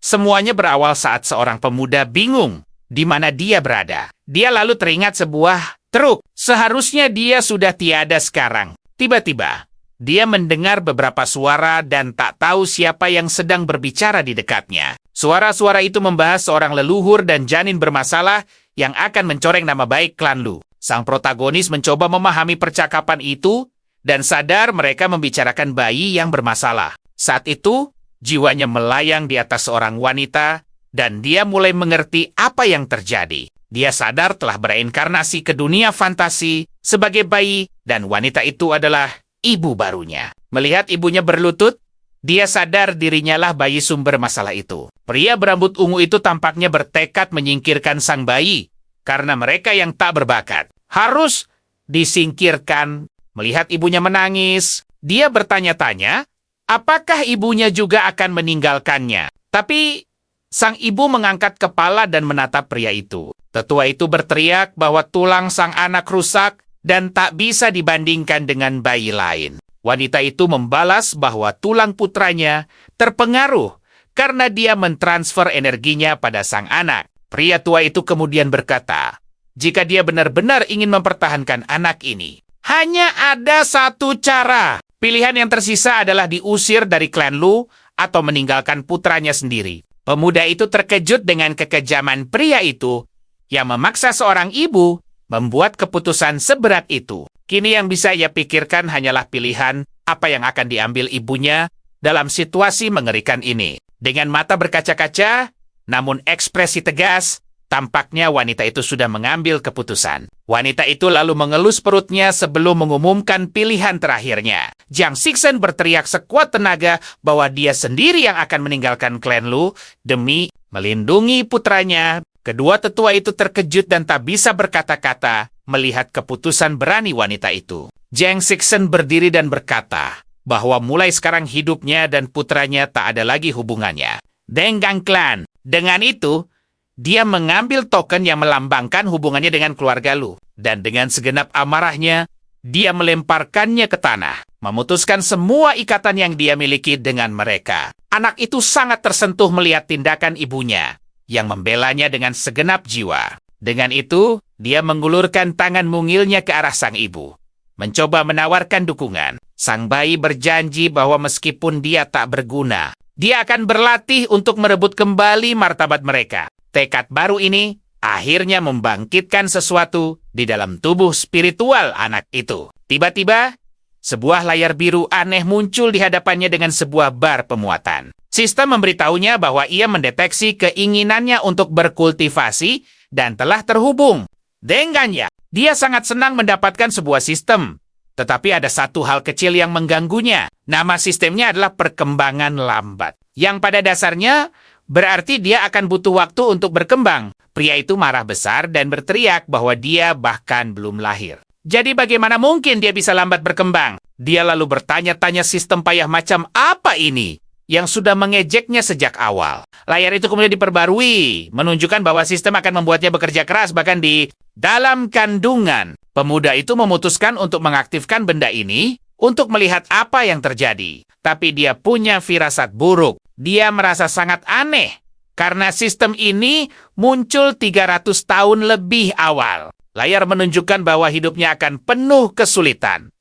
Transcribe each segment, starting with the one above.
Semuanya berawal saat seorang pemuda bingung di mana dia berada. Dia lalu teringat sebuah truk. Seharusnya dia sudah tiada sekarang. Tiba-tiba, dia mendengar beberapa suara dan tak tahu siapa yang sedang berbicara di dekatnya. Suara-suara itu membahas seorang leluhur dan janin bermasalah yang akan mencoreng nama baik klan Lu. Sang protagonis mencoba memahami percakapan itu dan sadar mereka membicarakan bayi yang bermasalah. Saat itu, jiwanya melayang di atas seorang wanita dan dia mulai mengerti apa yang terjadi. Dia sadar telah bereinkarnasi ke dunia fantasi sebagai bayi dan wanita itu adalah ibu barunya. Melihat ibunya berlutut, dia sadar dirinya lah bayi sumber masalah itu. Pria berambut ungu itu tampaknya bertekad menyingkirkan sang bayi karena mereka yang tak berbakat harus disingkirkan. Melihat ibunya menangis, dia bertanya-tanya, apakah ibunya juga akan meninggalkannya? Tapi sang ibu mengangkat kepala dan menatap pria itu. Tetua itu berteriak bahwa tulang sang anak rusak dan tak bisa dibandingkan dengan bayi lain. Wanita itu membalas bahwa tulang putranya terpengaruh karena dia mentransfer energinya pada sang anak. Pria tua itu kemudian berkata, jika dia benar-benar ingin mempertahankan anak ini, hanya ada satu cara. Pilihan yang tersisa adalah diusir dari klan Lu atau meninggalkan putranya sendiri. Pemuda itu terkejut dengan kekejaman pria itu yang memaksa seorang ibu membuat keputusan seberat itu. Kini yang bisa ia pikirkan hanyalah pilihan apa yang akan diambil ibunya dalam situasi mengerikan ini. Dengan mata berkaca-kaca, namun ekspresi tegas, tampaknya wanita itu sudah mengambil keputusan. Wanita itu lalu mengelus perutnya sebelum mengumumkan pilihan terakhirnya. Jiang Xixen berteriak sekuat tenaga bahwa dia sendiri yang akan meninggalkan klan Lu demi melindungi putranya. Kedua tetua itu terkejut dan tak bisa berkata-kata melihat keputusan berani wanita itu. Jiang Xixen berdiri dan berkata bahwa mulai sekarang hidupnya dan putranya tak ada lagi hubungannya dengan klan. Dengan itu, dia mengambil token yang melambangkan hubungannya dengan keluarga Lu. Dan dengan segenap amarahnya, dia melemparkannya ke tanah, memutuskan semua ikatan yang dia miliki dengan mereka. Anak itu sangat tersentuh melihat tindakan ibunya, yang membelanya dengan segenap jiwa. Dengan itu, dia mengulurkan tangan mungilnya ke arah sang ibu, mencoba menawarkan dukungan. Sang bayi berjanji bahwa meskipun dia tak berguna, dia akan berlatih untuk merebut kembali martabat mereka. Tekad baru ini akhirnya membangkitkan sesuatu di dalam tubuh spiritual anak itu. Tiba-tiba, sebuah layar biru aneh muncul di hadapannya dengan sebuah bar pemuatan. Sistem memberitahunya bahwa ia mendeteksi keinginannya untuk berkultivasi dan telah terhubung dengannya. Dia sangat senang mendapatkan sebuah sistem. Tetapi ada satu hal kecil yang mengganggunya. Nama sistemnya adalah perkembangan lambat. Yang pada dasarnya berarti dia akan butuh waktu untuk berkembang. Pria itu marah besar dan berteriak bahwa dia bahkan belum lahir. Jadi bagaimana mungkin dia bisa lambat berkembang? Dia lalu bertanya-tanya sistem payah macam apa ini yang sudah mengejeknya sejak awal. Layar itu kemudian diperbarui, menunjukkan bahwa sistem akan membuatnya bekerja keras bahkan di dalam kandungan. Pemuda itu memutuskan untuk mengaktifkan benda ini untuk melihat apa yang terjadi. Tapi dia punya firasat buruk. Dia merasa sangat aneh karena sistem ini muncul 300 tahun lebih awal. Layar menunjukkan bahwa hidupnya akan penuh kesulitan.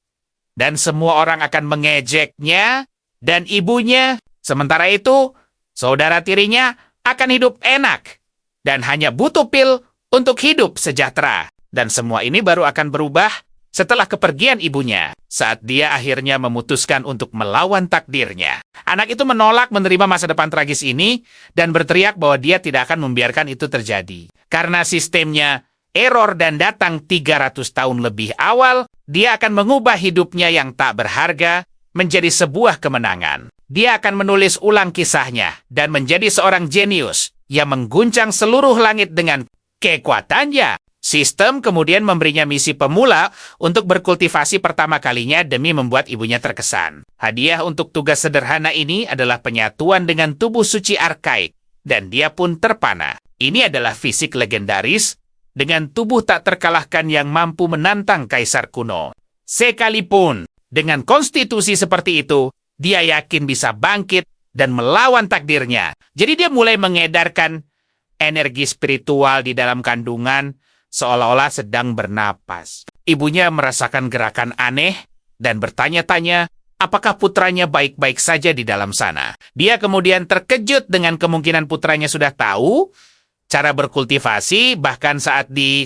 Dan semua orang akan mengejeknya dan ibunya. Sementara itu, saudara tirinya akan hidup enak dan hanya butuh pil untuk hidup sejahtera. Dan semua ini baru akan berubah setelah kepergian ibunya, saat dia akhirnya memutuskan untuk melawan takdirnya. Anak itu menolak menerima masa depan tragis ini dan berteriak bahwa dia tidak akan membiarkan itu terjadi. Karena sistemnya error dan datang 300 tahun lebih awal, dia akan mengubah hidupnya yang tak berharga menjadi sebuah kemenangan. Dia akan menulis ulang kisahnya dan menjadi seorang jenius yang mengguncang seluruh langit dengan kekuatannya. Sistem kemudian memberinya misi pemula untuk berkultivasi pertama kalinya demi membuat ibunya terkesan. Hadiah untuk tugas sederhana ini adalah penyatuan dengan tubuh suci arkaik, dan dia pun terpana. Ini adalah fisik legendaris dengan tubuh tak terkalahkan yang mampu menantang kaisar kuno. Sekalipun dengan konstitusi seperti itu, dia yakin bisa bangkit dan melawan takdirnya. Jadi dia mulai mengedarkan energi spiritual di dalam kandungan seolah-olah sedang bernapas. Ibunya merasakan gerakan aneh dan bertanya-tanya apakah putranya baik-baik saja di dalam sana. Dia kemudian terkejut dengan kemungkinan putranya sudah tahu cara berkultivasi, bahkan saat di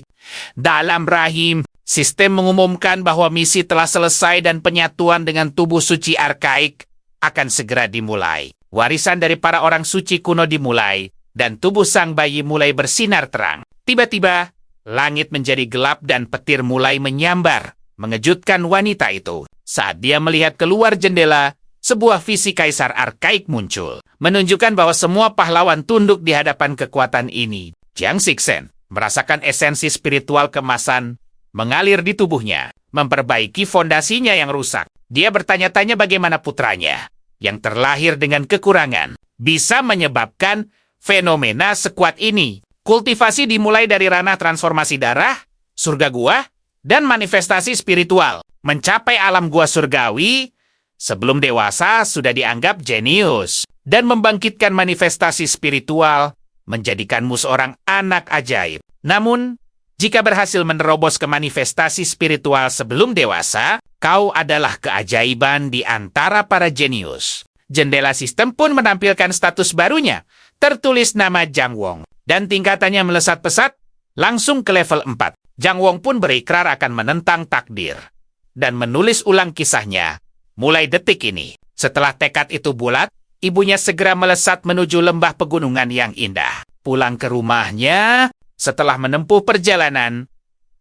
dalam rahim, sistem mengumumkan bahwa misi telah selesai dan penyatuan dengan tubuh suci arkaik akan segera dimulai. Warisan dari para orang suci kuno dimulai, dan tubuh sang bayi mulai bersinar terang. Tiba-tiba, langit menjadi gelap dan petir mulai menyambar, mengejutkan wanita itu. Saat dia melihat keluar jendela, sebuah visi kaisar arkaik muncul, menunjukkan bahwa semua pahlawan tunduk di hadapan kekuatan ini. Jiang Xixen merasakan esensi spiritual kemasan mengalir di tubuhnya, memperbaiki fondasinya yang rusak. Dia bertanya-tanya bagaimana putranya, yang terlahir dengan kekurangan, bisa menyebabkan fenomena sekuat ini. Kultivasi dimulai dari ranah transformasi darah, surga gua, dan manifestasi spiritual. Mencapai alam gua surgawi, sebelum dewasa sudah dianggap jenius. Dan membangkitkan manifestasi spiritual, menjadikanmu seorang anak ajaib. Namun, jika berhasil menerobos ke manifestasi spiritual sebelum dewasa, kau adalah keajaiban di antara para jenius. Jendela sistem pun menampilkan status barunya, tertulis nama Zhang Wong, dan tingkatannya melesat pesat, langsung ke level 4. Zhang Wong pun berikrar akan menentang takdir, dan menulis ulang kisahnya, mulai detik ini. Setelah tekad itu bulat, ibunya segera melesat menuju lembah pegunungan yang indah. Pulang ke rumahnya, setelah menempuh perjalanan,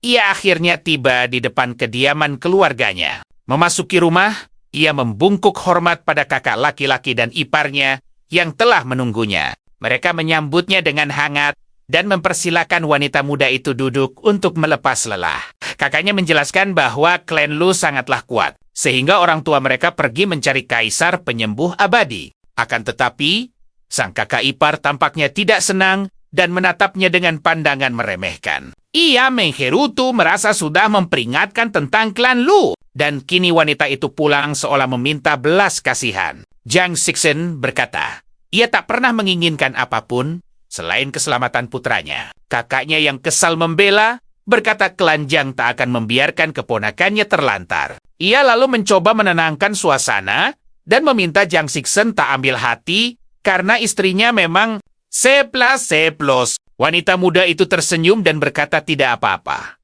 ia akhirnya tiba di depan kediaman keluarganya. Memasuki rumah, ia membungkuk hormat pada kakak laki-laki dan iparnya yang telah menunggunya. Mereka menyambutnya dengan hangat dan mempersilakan wanita muda itu duduk untuk melepas lelah. Kakaknya menjelaskan bahwa klan Lu sangatlah kuat, sehingga orang tua mereka pergi mencari kaisar penyembuh abadi. Akan tetapi, sang kakak ipar tampaknya tidak senang dan menatapnya dengan pandangan meremehkan. Ia menggerutu merasa sudah memperingatkan tentang klan Lu, dan kini wanita itu pulang seolah meminta belas kasihan. Jiang Xixen berkata, ia tak pernah menginginkan apapun selain keselamatan putranya. Kakaknya yang kesal membela, berkata klan Jiang tak akan membiarkan keponakannya terlantar. Ia lalu mencoba menenangkan suasana dan meminta Jiang Xixen tak ambil hati karena istrinya memang C++. Wanita muda itu tersenyum dan berkata tidak apa-apa,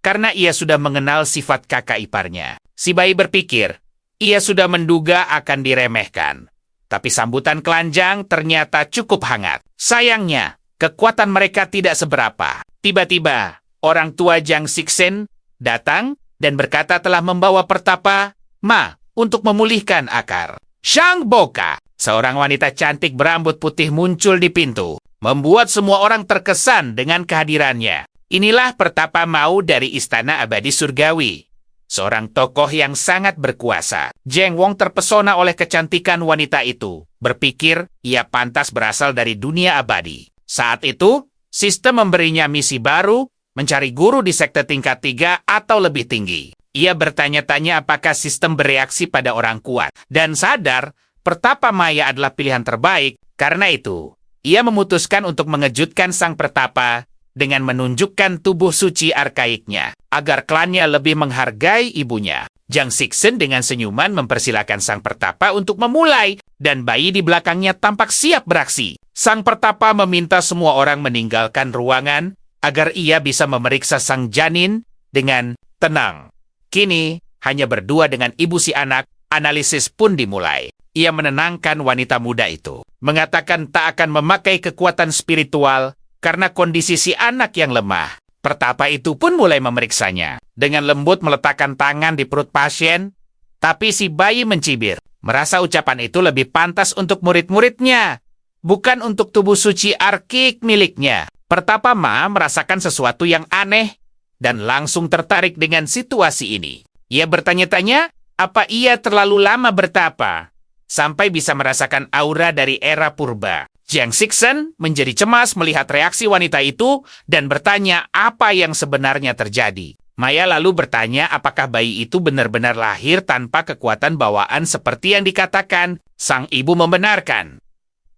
karena ia sudah mengenal sifat kakak iparnya. Si bayi berpikir, ia sudah menduga akan diremehkan. Tapi sambutan kelanjang ternyata cukup hangat. Sayangnya, kekuatan mereka tidak seberapa. Tiba-tiba, orang tua Jiang Xixen datang dan berkata telah membawa pertapa Ma untuk memulihkan akar. Shang Boka, seorang wanita cantik berambut putih muncul di pintu, membuat semua orang terkesan dengan kehadirannya. Inilah pertapa Mao dari Istana Abadi Surgawi, seorang tokoh yang sangat berkuasa. Zhang Wong terpesona oleh kecantikan wanita itu, berpikir ia pantas berasal dari dunia abadi. Saat itu, sistem memberinya misi baru, mencari guru di sekte tingkat 3 atau lebih tinggi. Ia bertanya-tanya apakah sistem bereaksi pada orang kuat, dan sadar pertapa Maya adalah pilihan terbaik. Karena itu, ia memutuskan untuk mengejutkan sang pertapa dengan menunjukkan tubuh suci arkaiknya, agar klannya lebih menghargai ibunya. Jiang Xixen dengan senyuman mempersilakan sang pertapa untuk memulai, dan bayi di belakangnya tampak siap beraksi. Sang pertapa meminta semua orang meninggalkan ruangan, agar ia bisa memeriksa sang janin dengan tenang. Kini, hanya berdua dengan ibu si anak, analisis pun dimulai. Ia menenangkan wanita muda itu, mengatakan tak akan memakai kekuatan spiritual karena kondisi si anak yang lemah. Pertapa itu pun mulai memeriksanya, dengan lembut meletakkan tangan di perut pasien, tapi si bayi mencibir, merasa ucapan itu lebih pantas untuk murid-muridnya, bukan untuk tubuh suci arkik miliknya. Pertapa Ma merasakan sesuatu yang aneh, dan langsung tertarik dengan situasi ini. Ia bertanya-tanya, apa ia terlalu lama bertapa sampai bisa merasakan aura dari era purba. Jiang Xixen menjadi cemas melihat reaksi wanita itu dan bertanya apa yang sebenarnya terjadi. Maya lalu bertanya apakah bayi itu benar-benar lahir tanpa kekuatan bawaan seperti yang dikatakan. Sang ibu membenarkan.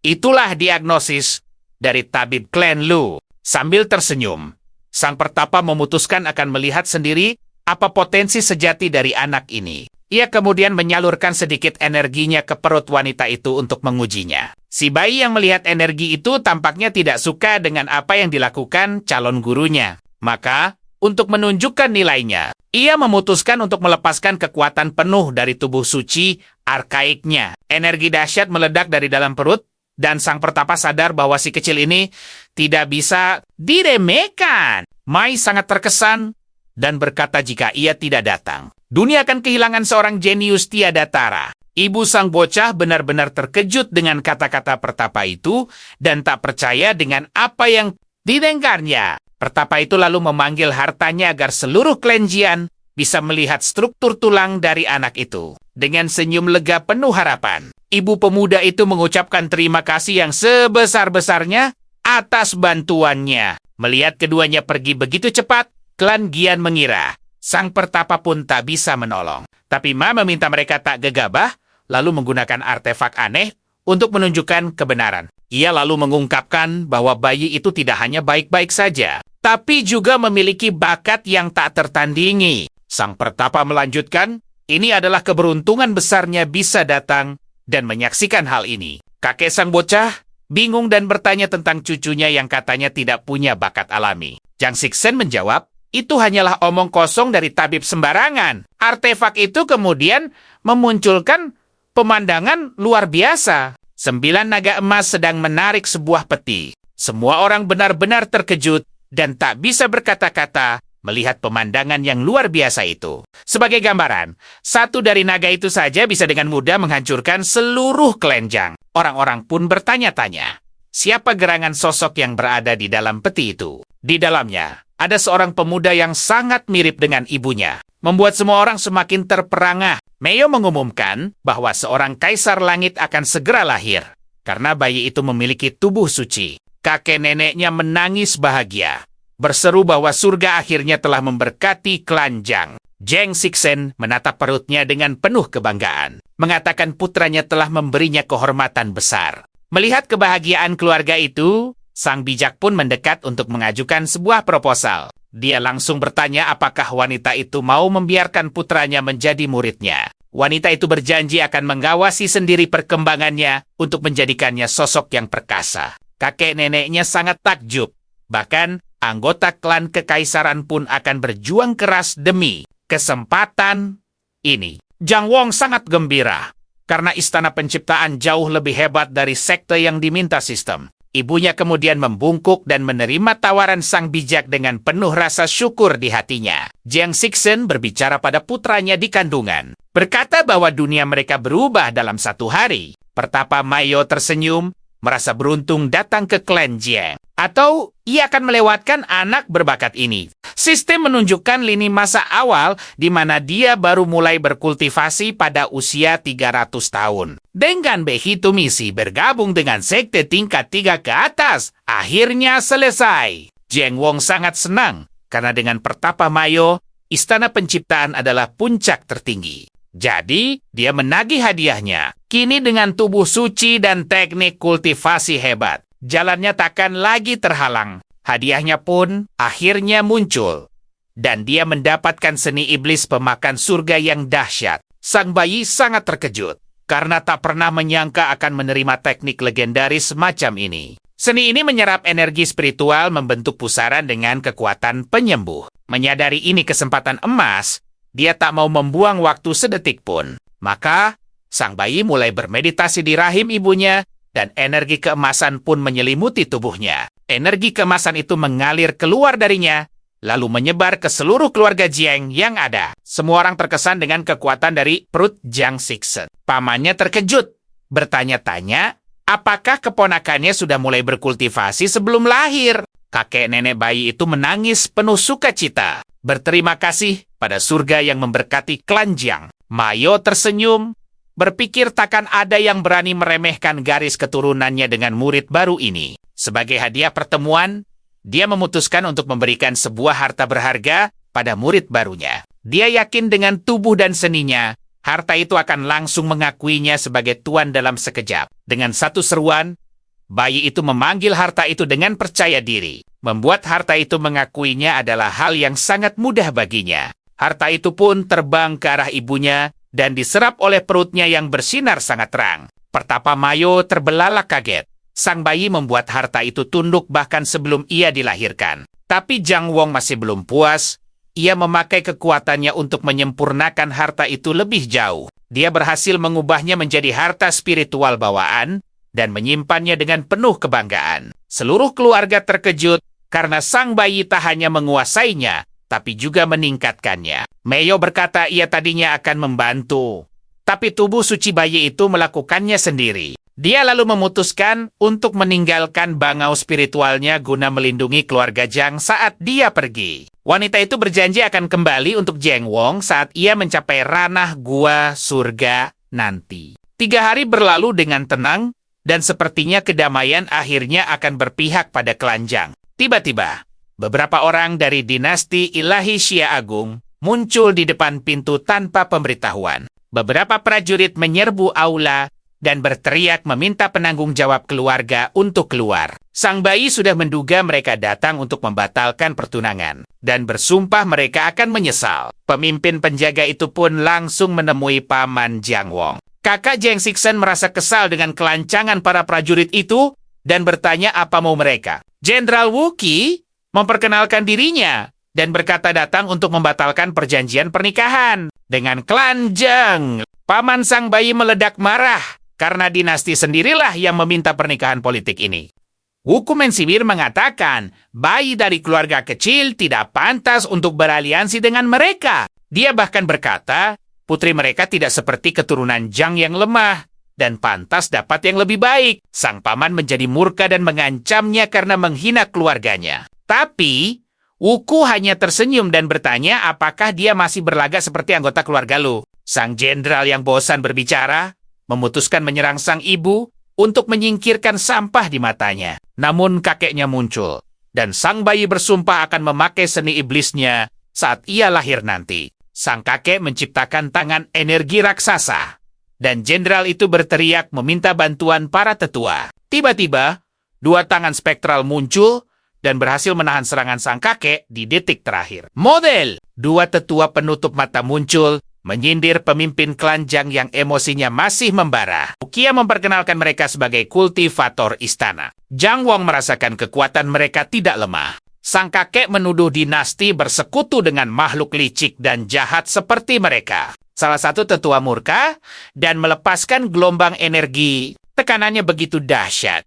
Itulah diagnosis dari tabib Klan Lu. Sambil tersenyum, sang pertapa memutuskan akan melihat sendiri apa potensi sejati dari anak ini. Ia kemudian menyalurkan sedikit energinya ke perut wanita itu untuk mengujinya. Si bayi yang melihat energi itu tampaknya tidak suka dengan apa yang dilakukan calon gurunya. Maka, untuk menunjukkan nilainya, ia memutuskan untuk melepaskan kekuatan penuh dari tubuh suci arkaiknya. Energi dahsyat meledak dari dalam perut, dan sang pertapa sadar bahwa si kecil ini tidak bisa diremehkan. Mai sangat terkesan dan berkata jika ia tidak datang, dunia akan kehilangan seorang jenius tiada tara. Ibu sang bocah benar-benar terkejut dengan kata-kata pertapa itu dan tak percaya dengan apa yang didengarnya. Pertapa itu lalu memanggil hartanya agar seluruh klan Jian bisa melihat struktur tulang dari anak itu. Dengan senyum lega penuh harapan, ibu pemuda itu mengucapkan terima kasih yang sebesar-besarnya atas bantuannya. Melihat keduanya pergi begitu cepat, klan Jian mengira sang pertapa pun tak bisa menolong. Tapi Ma meminta mereka tak gegabah, lalu menggunakan artefak aneh untuk menunjukkan kebenaran. Ia lalu mengungkapkan bahwa bayi itu tidak hanya baik-baik saja, tapi juga memiliki bakat yang tak tertandingi. Sang pertapa melanjutkan, ini adalah keberuntungan besarnya bisa datang dan menyaksikan hal ini. Kakek sang bocah bingung dan bertanya tentang cucunya yang katanya tidak punya bakat alami. Jiang Xingchen menjawab, itu hanyalah omong kosong dari tabib sembarangan. Artefak itu kemudian memunculkan pemandangan luar biasa. 9 naga emas sedang menarik sebuah peti. Semua orang benar-benar terkejut dan tak bisa berkata-kata melihat pemandangan yang luar biasa itu. Sebagai gambaran, satu dari naga itu saja bisa dengan mudah menghancurkan seluruh klan Jiang. Orang-orang pun bertanya-tanya, siapa gerangan sosok yang berada di dalam peti itu? Di dalamnya, ada seorang pemuda yang sangat mirip dengan ibunya, membuat semua orang semakin terperangah. Meo mengumumkan bahwa seorang kaisar langit akan segera lahir, karena bayi itu memiliki tubuh suci. Kakek neneknya menangis bahagia, berseru bahwa surga akhirnya telah memberkati klan Jiang. Jiang Xingchen menatap perutnya dengan penuh kebanggaan, mengatakan putranya telah memberinya kehormatan besar. Melihat kebahagiaan keluarga itu, sang bijak pun mendekat untuk mengajukan sebuah proposal. Dia langsung bertanya apakah wanita itu mau membiarkan putranya menjadi muridnya. Wanita itu berjanji akan mengawasi sendiri perkembangannya untuk menjadikannya sosok yang perkasa. Kakek neneknya sangat takjub. Bahkan, anggota klan kekaisaran pun akan berjuang keras demi kesempatan ini. Jiang Wong sangat gembira, karena istana penciptaan jauh lebih hebat dari sekte yang diminta sistem. Ibunya kemudian membungkuk dan menerima tawaran sang bijak dengan penuh rasa syukur di hatinya. Jiang Xingchen berbicara pada putranya di kandungan, berkata bahwa dunia mereka berubah dalam satu hari. Pertapa Mayo tersenyum, merasa beruntung datang ke klan Jiang. Atau ia akan melewatkan anak berbakat ini. Sistem menunjukkan lini masa awal di mana dia baru mulai berkultivasi pada usia 300 tahun. Dengan begitu misi bergabung dengan sekte tingkat 3 ke atas, akhirnya selesai. Jiang Wong sangat senang, karena dengan pertapa Mayo, istana penciptaan adalah puncak tertinggi. Jadi, dia menagih hadiahnya. Kini dengan tubuh suci dan teknik kultivasi hebat, jalannya takkan lagi terhalang. Hadiahnya pun akhirnya muncul. Dan dia mendapatkan seni iblis pemakan surga yang dahsyat. Sang bayi sangat terkejut, karena tak pernah menyangka akan menerima teknik legendaris semacam ini. Seni ini menyerap energi spiritual membentuk pusaran dengan kekuatan penyembuh. Menyadari ini kesempatan emas, dia tak mau membuang waktu sedetik pun. Maka, sang bayi mulai bermeditasi di rahim ibunya, dan energi keemasan pun menyelimuti tubuhnya. Energi keemasan itu mengalir keluar darinya, lalu menyebar ke seluruh keluarga Jiang yang ada. Semua orang terkesan dengan kekuatan dari perut Jiang Xingchen. Pamannya terkejut, bertanya-tanya, apakah keponakannya sudah mulai berkultivasi sebelum lahir? Kakek nenek bayi itu menangis penuh sukacita, berterima kasih pada surga yang memberkati klan Jiang. Mayo tersenyum, berpikir takkan ada yang berani meremehkan garis keturunannya dengan murid baru ini. Sebagai hadiah pertemuan, dia memutuskan untuk memberikan sebuah harta berharga pada murid barunya. Dia yakin dengan tubuh dan seninya, harta itu akan langsung mengakuinya sebagai tuan dalam sekejap. Dengan satu seruan, bayi itu memanggil harta itu dengan percaya diri. Membuat harta itu mengakuinya adalah hal yang sangat mudah baginya. Harta itu pun terbang ke arah ibunya dan diserap oleh perutnya yang bersinar sangat terang. Pertapa Mayo terbelalak kaget. Sang bayi membuat harta itu tunduk bahkan sebelum ia dilahirkan. Tapi Jang Wong masih belum puas. Ia memakai kekuatannya untuk menyempurnakan harta itu lebih jauh. Dia berhasil mengubahnya menjadi harta spiritual bawaan dan menyimpannya dengan penuh kebanggaan. Seluruh keluarga terkejut karena sang bayi tak hanya menguasainya, tapi juga meningkatkannya. Mayo berkata ia tadinya akan membantu, tapi tubuh suci bayi itu melakukannya sendiri. Dia lalu memutuskan untuk meninggalkan bangau spiritualnya guna melindungi keluarga Jang saat dia pergi. Wanita itu berjanji akan kembali untuk Jang Wong saat ia mencapai ranah gua surga nanti. 3 hari berlalu dengan tenang, dan sepertinya kedamaian akhirnya akan berpihak pada klan Jang. Tiba-tiba, beberapa orang dari dinasti Ilahi Xia Agung muncul di depan pintu tanpa pemberitahuan. Beberapa prajurit menyerbu aula dan berteriak meminta penanggung jawab keluarga untuk keluar. Sang bayi sudah menduga mereka datang untuk membatalkan pertunangan dan bersumpah mereka akan menyesal. Pemimpin penjaga itu pun langsung menemui paman Jang Wong. Kakak Jang Sixen merasa kesal dengan kelancangan para prajurit itu dan bertanya apa mau mereka. Jenderal Wuki memperkenalkan dirinya dan berkata datang untuk membatalkan perjanjian pernikahan dengan klan Jang. Paman sang bayi meledak marah karena dinasti sendirilah yang meminta pernikahan politik ini. Wuku Mensibir mengatakan bayi dari keluarga kecil tidak pantas untuk beraliansi dengan mereka. Dia bahkan berkata putri mereka tidak seperti keturunan Jang yang lemah dan pantas dapat yang lebih baik. Sang paman menjadi murka dan mengancamnya karena menghina keluarganya. Tapi Wuku hanya tersenyum dan bertanya apakah dia masih berlagak seperti anggota keluarga lu. Sang jenderal yang bosan berbicara memutuskan menyerang sang ibu untuk menyingkirkan sampah di matanya. Namun kakeknya muncul, dan sang bayi bersumpah akan memakai seni iblisnya saat ia lahir nanti. Sang kakek menciptakan tangan energi raksasa, dan jenderal itu berteriak meminta bantuan para tetua. Tiba-tiba, 2 tangan spektral muncul dan berhasil menahan serangan sang kakek di detik terakhir. Model! 2 tetua penutup mata muncul, menyindir pemimpin klan Jang yang emosinya masih membara. Ukia memperkenalkan mereka sebagai kultivator istana. Jang Wong merasakan kekuatan mereka tidak lemah. Sang kakek menuduh dinasti bersekutu dengan makhluk licik dan jahat seperti mereka. Salah satu tetua murka dan melepaskan gelombang energi. Tekanannya begitu dahsyat.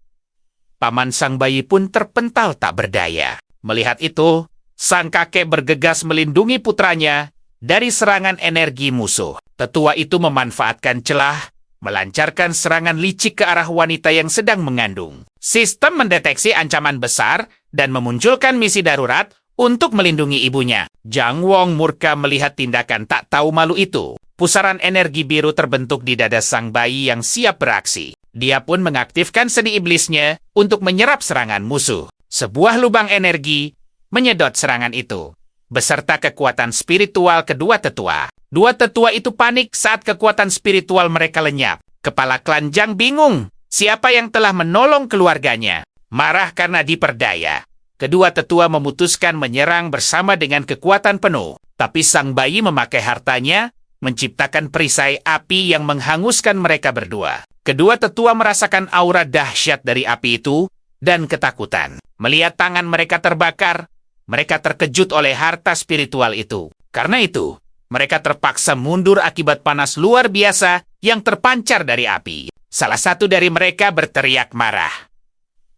Paman sang bayi pun terpental tak berdaya. Melihat itu, sang kakek bergegas melindungi putranya dari serangan energi musuh. Tetua itu memanfaatkan celah, melancarkan serangan licik ke arah wanita yang sedang mengandung. Sistem mendeteksi ancaman besar dan memunculkan misi darurat untuk melindungi ibunya. Jang Wong murka melihat tindakan tak tahu malu itu. Pusaran energi biru terbentuk di dada sang bayi yang siap beraksi. Dia pun mengaktifkan seni iblisnya untuk menyerap serangan musuh. Sebuah lubang energi menyedot serangan itu beserta kekuatan spiritual kedua tetua. 2 tetua itu panik saat kekuatan spiritual mereka lenyap. Kepala klan Jang bingung siapa yang telah menolong keluarganya. Marah karena diperdaya. Kedua tetua memutuskan menyerang bersama dengan kekuatan penuh. Tapi sang bayi memakai hartanya, menciptakan perisai api yang menghanguskan mereka berdua. Kedua tetua merasakan aura dahsyat dari api itu dan ketakutan. Melihat tangan mereka terbakar, mereka terkejut oleh harta spiritual itu. Karena itu, mereka terpaksa mundur akibat panas luar biasa yang terpancar dari api. Salah satu dari mereka berteriak marah,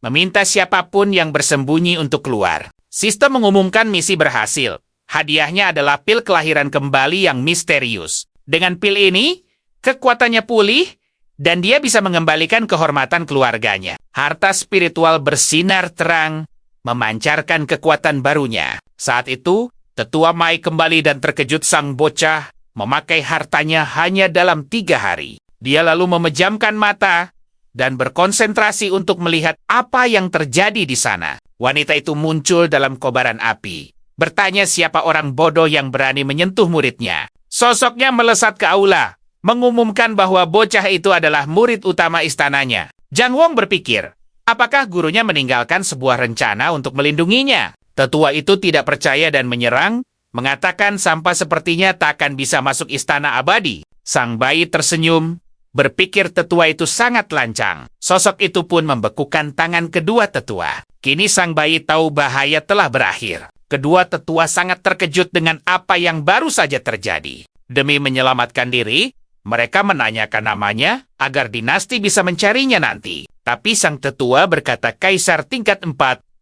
meminta siapapun yang bersembunyi untuk keluar. Sistem mengumumkan misi berhasil. Hadiahnya adalah pil kelahiran kembali yang misterius. Dengan pil ini, kekuatannya pulih, dan dia bisa mengembalikan kehormatan keluarganya. Harta spiritual bersinar terang, memancarkan kekuatan barunya. Saat itu, tetua Mai kembali dan terkejut sang bocah memakai hartanya hanya dalam 3 hari. Dia lalu memejamkan mata dan berkonsentrasi untuk melihat apa yang terjadi di sana. Wanita itu muncul dalam kobaran api. bertanya siapa orang bodoh yang berani menyentuh muridnya. Sosoknya melesat ke aula, mengumumkan bahwa bocah itu adalah murid utama istananya. Jang Wong berpikir, apakah gurunya meninggalkan sebuah rencana untuk melindunginya? Tetua itu tidak percaya dan menyerang, mengatakan sampah sepertinya tak akan bisa masuk istana abadi. Sang bayi tersenyum, berpikir tetua itu sangat lancang. Sosok itu pun membekukan tangan kedua tetua. Kini sang bayi tahu bahaya telah berakhir. Kedua tetua sangat terkejut dengan apa yang baru saja terjadi. Demi menyelamatkan diri, mereka menanyakan namanya agar dinasti bisa mencarinya nanti. Tapi sang tetua berkata kaisar tingkat 4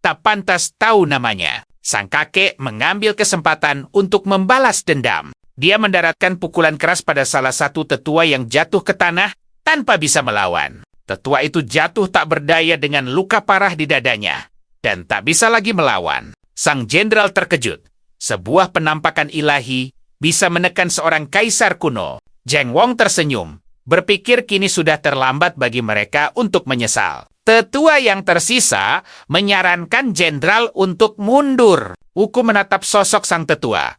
tak pantas tahu namanya. Sang kakek mengambil kesempatan untuk membalas dendam. Dia mendaratkan pukulan keras pada salah satu tetua yang jatuh ke tanah tanpa bisa melawan. Tetua itu jatuh tak berdaya dengan luka parah di dadanya dan tak bisa lagi melawan. Sang jenderal terkejut. Sebuah penampakan ilahi bisa menekan seorang kaisar kuno. Jang Wong tersenyum, berpikir kini sudah terlambat bagi mereka untuk menyesal. Tetua yang tersisa menyarankan jenderal untuk mundur. Uku menatap sosok sang tetua.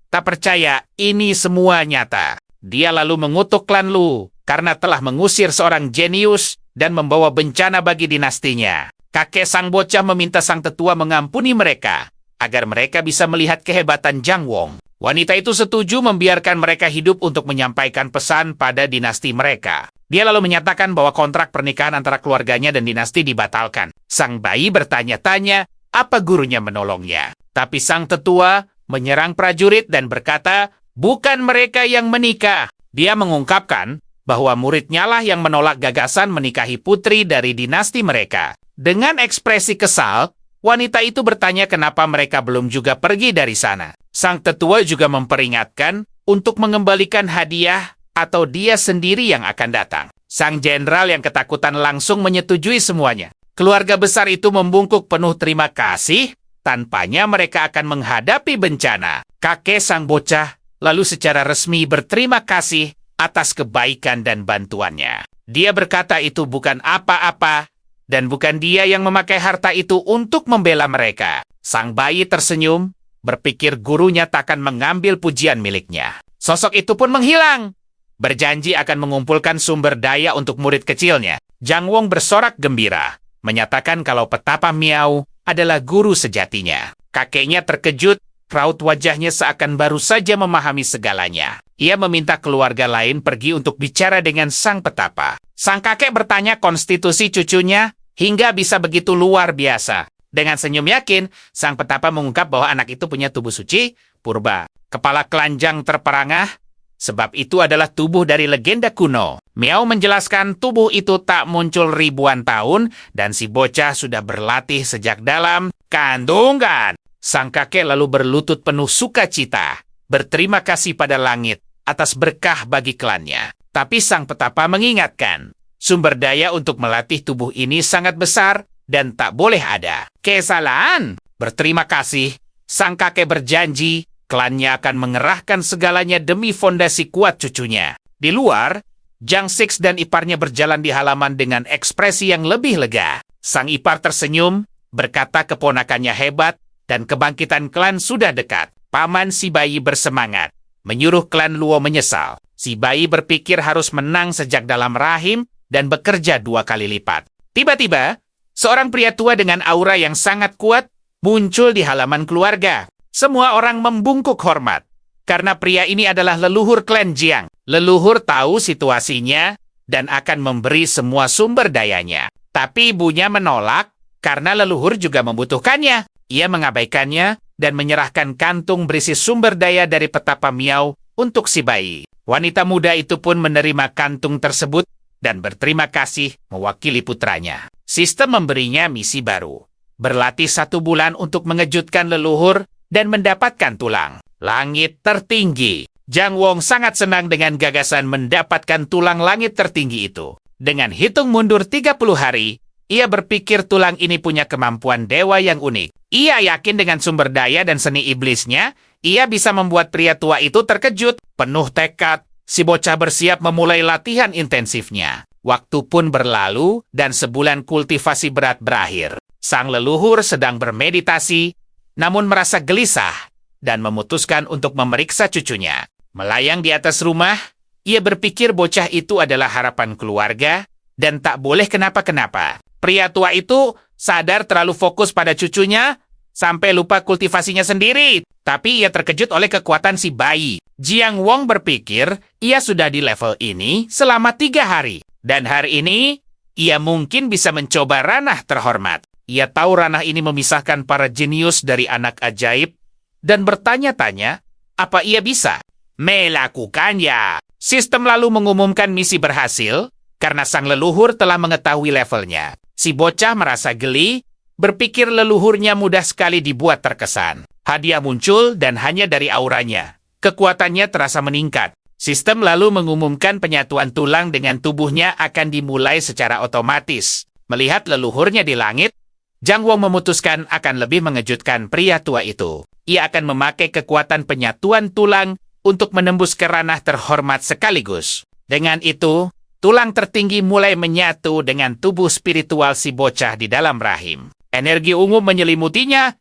Tak percaya, ini semua nyata. Dia lalu mengutuk klan Lu karena telah mengusir seorang jenius dan membawa bencana bagi dinastinya. Kakek sang bocah meminta sang tetua mengampuni mereka agar mereka bisa melihat kehebatan Jang Wong. Wanita itu setuju membiarkan mereka hidup untuk menyampaikan pesan pada dinasti mereka. Dia lalu menyatakan bahwa kontrak pernikahan antara keluarganya dan dinasti dibatalkan. Sang bayi bertanya-tanya apa gurunya menolongnya. Tapi sang tetua menyerang prajurit dan berkata, bukan mereka yang menikah. Dia mengungkapkan bahwa muridnya lah yang menolak gagasan menikahi putri dari dinasti mereka. Dengan ekspresi kesal, wanita itu bertanya kenapa mereka belum juga pergi dari sana. Sang tetua juga memperingatkan untuk mengembalikan hadiah atau dia sendiri yang akan datang. Sang jenderal yang ketakutan langsung menyetujui semuanya. Keluarga besar itu membungkuk penuh terima kasih. Tanpanya mereka akan menghadapi bencana. Kakek sang bocah lalu secara resmi berterima kasih atas kebaikan dan bantuannya. Dia berkata itu bukan apa-apa dan bukan dia yang memakai harta itu untuk membela mereka. Sang bayi tersenyum, berpikir gurunya takkan mengambil pujian miliknya. Sosok itu pun menghilang. Berjanji akan mengumpulkan sumber daya untuk murid kecilnya. Jang Wong bersorak gembira, menyatakan kalau petapa Miao adalah guru sejatinya. Kakeknya terkejut, raut wajahnya seakan baru saja memahami segalanya. Ia meminta keluarga lain pergi untuk bicara dengan sang petapa. Sang kakek bertanya konstitusi cucunya hingga bisa begitu luar biasa. Dengan senyum yakin, sang petapa mengungkap bahwa anak itu punya tubuh suci, purba, kepala telanjang terperangah, sebab itu adalah tubuh dari legenda kuno. Miao menjelaskan tubuh itu tak muncul ribuan tahun dan si bocah sudah berlatih sejak dalam kandungan. Sang kakek lalu berlutut penuh sukacita, berterima kasih pada langit atas berkah bagi klannya. Tapi sang petapa mengingatkan, sumber daya untuk melatih tubuh ini sangat besar dan tak boleh ada kesalahan. Berterima kasih, sang kakek berjanji klannya akan mengerahkan segalanya demi fondasi kuat cucunya. Di luar, Jiang Six dan iparnya berjalan di halaman dengan ekspresi yang lebih lega. Sang ipar tersenyum, berkata keponakannya hebat, dan kebangkitan klan sudah dekat. Paman si bayi bersemangat, menyuruh klan Luo menyesal. Si bayi berpikir harus menang sejak dalam rahim dan bekerja 2 kali lipat. Tiba-tiba, seorang pria tua dengan aura yang sangat kuat muncul di halaman keluarga. Semua orang membungkuk hormat, karena pria ini adalah leluhur klan Jiang. Leluhur tahu situasinya dan akan memberi semua sumber dayanya. Tapi ibunya menolak karena leluhur juga membutuhkannya. Ia mengabaikannya dan menyerahkan kantung berisi sumber daya dari petapa Miao untuk si bayi. Wanita muda itu pun menerima kantung tersebut dan berterima kasih mewakili putranya. Sistem memberinya misi baru. Berlatih 1 bulan untuk mengejutkan leluhur dan mendapatkan tulang. Langit tertinggi. Jang Wong sangat senang dengan gagasan mendapatkan tulang langit tertinggi itu. Dengan hitung mundur 30 hari, ia berpikir tulang ini punya kemampuan dewa yang unik. Ia yakin dengan sumber daya dan seni iblisnya, ia bisa membuat pria tua itu terkejut. Penuh tekad, si bocah bersiap memulai latihan intensifnya. Waktu pun berlalu dan sebulan kultivasi berat berakhir. Sang leluhur sedang bermeditasi, namun merasa gelisah dan memutuskan untuk memeriksa cucunya. Melayang di atas rumah, ia berpikir bocah itu adalah harapan keluarga dan tak boleh kenapa-kenapa. Pria tua itu sadar terlalu fokus pada cucunya sampai lupa kultivasinya sendiri. Tapi ia terkejut oleh kekuatan si bayi. Jiang Wong berpikir ia sudah di level ini selama 3 hari. Dan hari ini, ia mungkin bisa mencoba ranah terhormat. Ia tahu ranah ini memisahkan para jenius dari anak ajaib dan bertanya-tanya, apa ia bisa melakukannya? Sistem lalu mengumumkan misi berhasil karena sang leluhur telah mengetahui levelnya. Si bocah merasa geli, berpikir leluhurnya mudah sekali dibuat terkesan. Hadiah muncul dan hanya dari auranya. Kekuatannya terasa meningkat. Sistem lalu mengumumkan penyatuan tulang dengan tubuhnya akan dimulai secara otomatis. Melihat leluhurnya di langit, Jiang Wong memutuskan akan lebih mengejutkan pria tua itu. Ia akan memakai kekuatan penyatuan tulang untuk menembus ke ranah terhormat sekaligus. Dengan itu, tulang tertinggi mulai menyatu dengan tubuh spiritual si bocah di dalam rahim. Energi ungu menyelimutinya,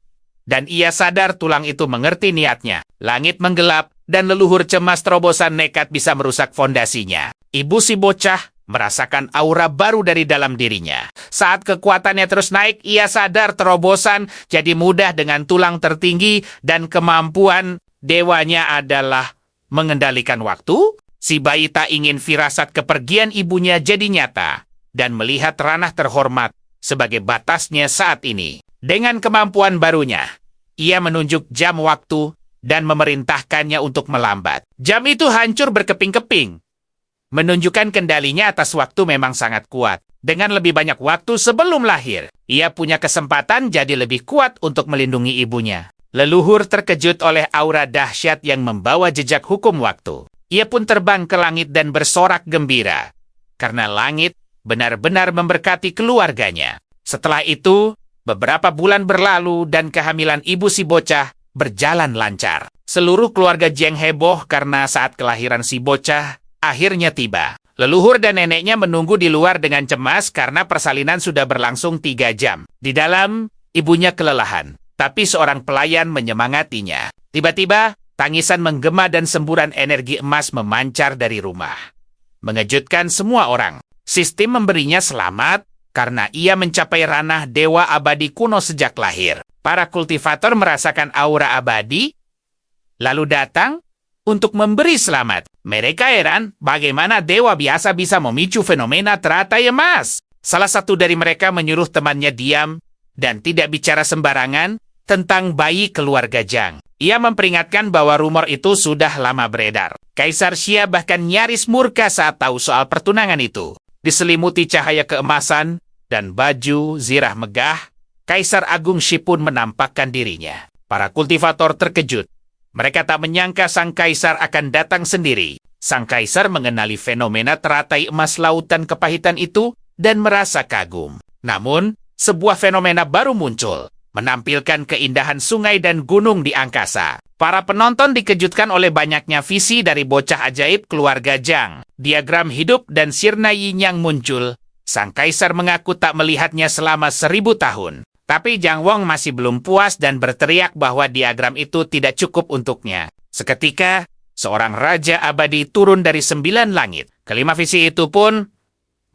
dan ia sadar tulang itu mengerti niatnya. Langit menggelap, dan leluhur cemas terobosan nekat bisa merusak fondasinya. Ibu si bocah merasakan aura baru dari dalam dirinya. Saat kekuatannya terus naik, ia sadar terobosan jadi mudah dengan tulang tertinggi dan kemampuan dewanya adalah mengendalikan waktu. Si bayi tak ingin firasat kepergian ibunya jadi nyata dan melihat ranah terhormat sebagai batasnya saat ini. Dengan kemampuan barunya, ia menunjuk jam waktu dan memerintahkannya untuk melambat. Jam itu hancur berkeping-keping, menunjukkan kendalinya atas waktu memang sangat kuat. Dengan lebih banyak waktu sebelum lahir, ia punya kesempatan jadi lebih kuat untuk melindungi ibunya. Leluhur terkejut oleh aura dahsyat yang membawa jejak hukum waktu. Ia pun terbang ke langit dan bersorak gembira, karena langit benar-benar memberkati keluarganya. Setelah itu, beberapa bulan berlalu dan kehamilan ibu si bocah berjalan lancar. Seluruh keluarga Jiang heboh karena saat kelahiran si bocah akhirnya tiba. Leluhur dan neneknya menunggu di luar dengan cemas karena persalinan sudah berlangsung 3 jam. Di dalam, ibunya kelelahan, tapi seorang pelayan menyemangatinya. Tiba-tiba, tangisan menggema dan semburan energi emas memancar dari rumah, mengejutkan semua orang. Sistem memberinya selamat karena ia mencapai ranah dewa abadi kuno sejak lahir. Para kultivator merasakan aura abadi, lalu datang untuk memberi selamat. Mereka heran bagaimana dewa biasa bisa memicu fenomena teratai emas. Salah satu dari mereka menyuruh temannya diam dan tidak bicara sembarangan tentang bayi keluarga Jiang. Ia memperingatkan bahwa rumor itu sudah lama beredar. Kaisar Xia bahkan nyaris murka saat tahu soal pertunangan itu. Diselimuti cahaya keemasan dan baju zirah megah, Kaisar Agung Shi pun menampakkan dirinya. Para kultivator terkejut. Mereka tak menyangka sang kaisar akan datang sendiri. Sang kaisar mengenali fenomena teratai emas lautan kepahitan itu dan merasa kagum. Namun, sebuah fenomena baru muncul, menampilkan keindahan sungai dan gunung di angkasa. Para penonton dikejutkan oleh banyaknya visi dari bocah ajaib keluarga Jiang. Diagram hidup dan sirna yin yang muncul. Sang kaisar mengaku tak melihatnya selama 1000 tahun. Tapi Jiang Wong masih belum puas dan berteriak bahwa diagram itu tidak cukup untuknya. Seketika, seorang raja abadi turun dari 9 langit. Kelima visi itu pun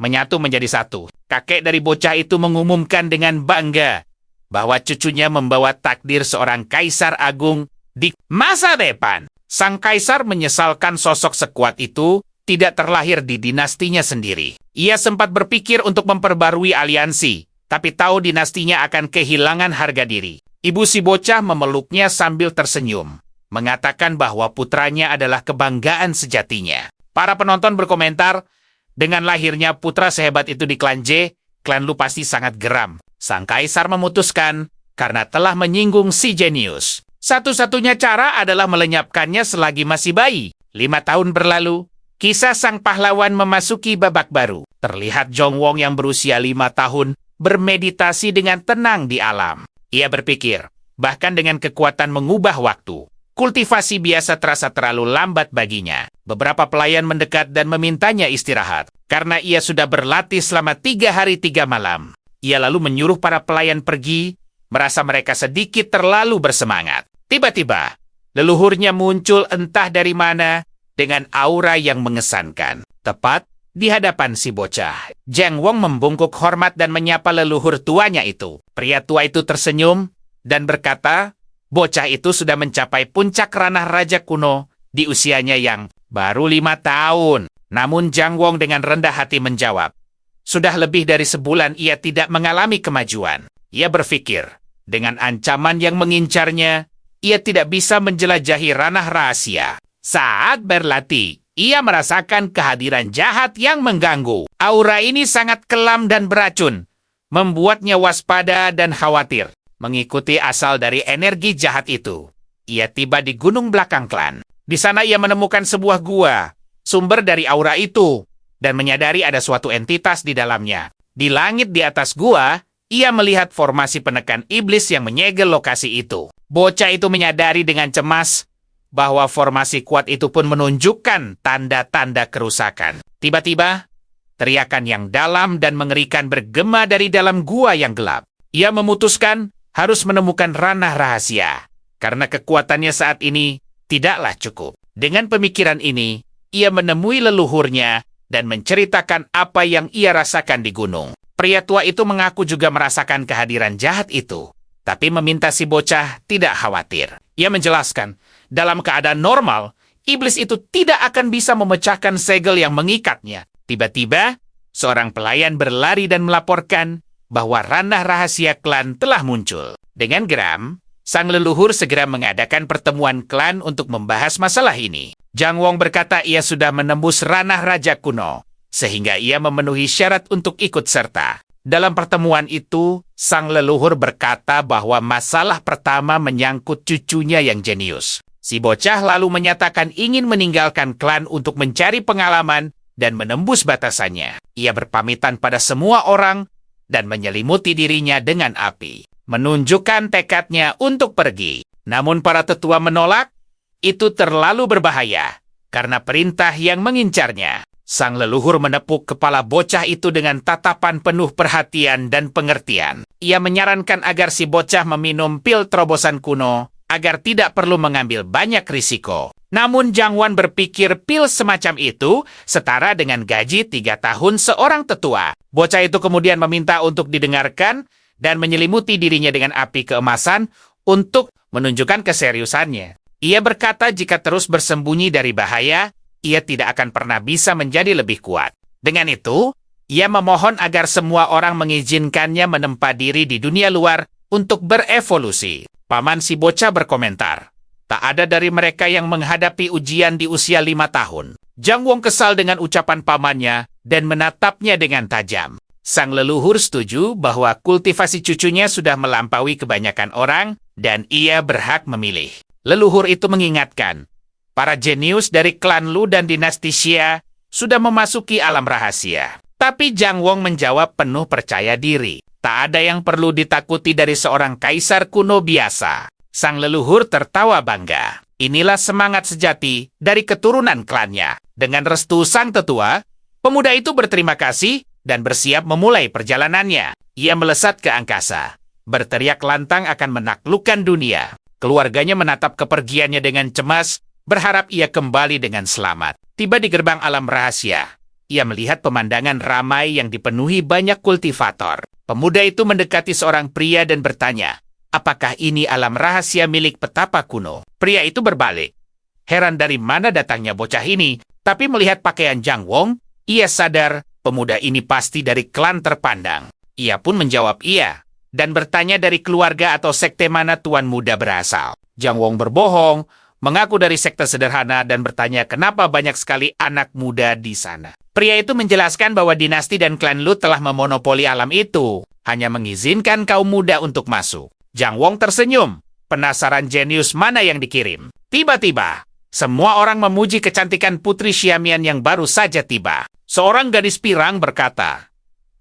menyatu menjadi satu. Kakek dari bocah itu mengumumkan dengan bangga bahwa cucunya membawa takdir seorang kaisar agung di masa depan. Sang kaisar menyesalkan sosok sekuat itu tidak terlahir di dinastinya sendiri. Ia sempat berpikir untuk memperbarui aliansi, tapi tahu dinastinya akan kehilangan harga diri. Ibu si bocah memeluknya sambil tersenyum, mengatakan bahwa putranya adalah kebanggaan sejatinya. Para penonton berkomentar, dengan lahirnya putra sehebat itu di klan J, klan Lu pasti sangat geram. Sang kaisar memutuskan karena telah menyinggung si jenius. Satu-satunya cara adalah melenyapkannya selagi masih bayi. 5 tahun berlalu, kisah sang pahlawan memasuki babak baru. Terlihat Jiang Wong yang berusia 5 tahun bermeditasi dengan tenang di alam. Ia berpikir, bahkan dengan kekuatan mengubah waktu, kultivasi biasa terasa terlalu lambat baginya. Beberapa pelayan mendekat dan memintanya istirahat, karena ia sudah berlatih selama 3 hari 3 malam. Ia lalu menyuruh para pelayan pergi, merasa mereka sedikit terlalu bersemangat. Tiba-tiba, leluhurnya muncul entah dari mana dengan aura yang mengesankan. Tepat di hadapan si bocah, Zhang Wong membungkuk hormat dan menyapa leluhur tuanya itu. Pria tua itu tersenyum dan berkata, bocah itu sudah mencapai puncak ranah raja kuno di usianya yang baru 5 tahun. Namun Zhang Wong dengan rendah hati menjawab, sudah lebih dari sebulan ia tidak mengalami kemajuan. Ia berpikir, dengan ancaman yang mengincarnya, ia tidak bisa menjelajahi ranah rahasia. Saat berlatih, ia merasakan kehadiran jahat yang mengganggu. Aura ini sangat kelam dan beracun, membuatnya waspada dan khawatir. Mengikuti asal dari energi jahat itu, ia tiba di gunung belakang klan. Di sana ia menemukan sebuah gua, sumber dari aura itu, dan menyadari ada suatu entitas di dalamnya. Di langit di atas gua, ia melihat formasi penekan iblis yang menyegel lokasi itu. Bocah itu menyadari dengan cemas bahwa formasi kuat itu pun menunjukkan tanda-tanda kerusakan. Tiba-tiba, teriakan yang dalam dan mengerikan bergema dari dalam gua yang gelap. Ia memutuskan harus menemukan ranah rahasia, karena kekuatannya saat ini tidaklah cukup. Dengan pemikiran ini, ia menemui leluhurnya dan menceritakan apa yang ia rasakan di gunung. Pria tua itu mengaku juga merasakan kehadiran jahat itu, tapi meminta si bocah tidak khawatir. Ia menjelaskan, dalam keadaan normal, iblis itu tidak akan bisa memecahkan segel yang mengikatnya. Tiba-tiba, seorang pelayan berlari dan melaporkan bahwa ranah rahasia klan telah muncul. Dengan geram, sang leluhur segera mengadakan pertemuan klan untuk membahas masalah ini. Zhang Wong berkata ia sudah menembus ranah raja kuno, sehingga ia memenuhi syarat untuk ikut serta. Dalam pertemuan itu, sang leluhur berkata bahwa masalah pertama menyangkut cucunya yang jenius. Si bocah lalu menyatakan ingin meninggalkan klan untuk mencari pengalaman dan menembus batasannya. Ia berpamitan pada semua orang dan menyelimuti dirinya dengan api, menunjukkan tekadnya untuk pergi. Namun para tetua menolak, itu terlalu berbahaya karena perintah yang mengincarnya. Sang leluhur menepuk kepala bocah itu dengan tatapan penuh perhatian dan pengertian. Ia menyarankan agar si bocah meminum pil terobosan kuno agar tidak perlu mengambil banyak risiko. Namun Zhang Wan berpikir pil semacam itu setara dengan gaji 3 tahun seorang tetua. Bocah itu kemudian meminta untuk didengarkan dan menyelimuti dirinya dengan api keemasan untuk menunjukkan keseriusannya. Ia berkata jika terus bersembunyi dari bahaya, ia tidak akan pernah bisa menjadi lebih kuat. Dengan itu, ia memohon agar semua orang mengizinkannya menempa diri di dunia luar untuk berevolusi. Paman si bocah berkomentar, tak ada dari mereka yang menghadapi ujian di usia 5 tahun. Zhang Wong kesal dengan ucapan pamannya dan menatapnya dengan tajam. Sang leluhur setuju bahwa kultivasi cucunya sudah melampaui kebanyakan orang dan ia berhak memilih. Leluhur itu mengingatkan, para jenius dari klan Lu dan dinasti Xia sudah memasuki alam rahasia. Tapi Zhang Wong menjawab penuh percaya diri. Tak ada yang perlu ditakuti dari seorang kaisar kuno biasa. Sang leluhur tertawa bangga. Inilah semangat sejati dari keturunan klannya. Dengan restu sang tetua, pemuda itu berterima kasih dan bersiap memulai perjalanannya. Ia melesat ke angkasa, berteriak lantang akan menaklukkan dunia. Keluarganya menatap kepergiannya dengan cemas, berharap ia kembali dengan selamat. Tiba di gerbang alam rahasia, ia melihat pemandangan ramai yang dipenuhi banyak kultivator. Pemuda itu mendekati seorang pria dan bertanya, apakah ini alam rahasia milik petapa kuno? Pria itu berbalik. Heran dari mana datangnya bocah ini, tapi melihat pakaian Zhang Wong, ia sadar pemuda ini pasti dari klan terpandang. Ia pun menjawab iya, dan bertanya dari keluarga atau sekte mana tuan muda berasal. Zhang Wong berbohong, mengaku dari sekte sederhana dan bertanya kenapa banyak sekali anak muda di sana. Pria itu menjelaskan bahwa dinasti dan klan Lu telah memonopoli alam itu, hanya mengizinkan kaum muda untuk masuk. Zhang Wong tersenyum, penasaran jenius mana yang dikirim. Tiba-tiba, semua orang memuji kecantikan putri Xiamian yang baru saja tiba. Seorang gadis pirang berkata,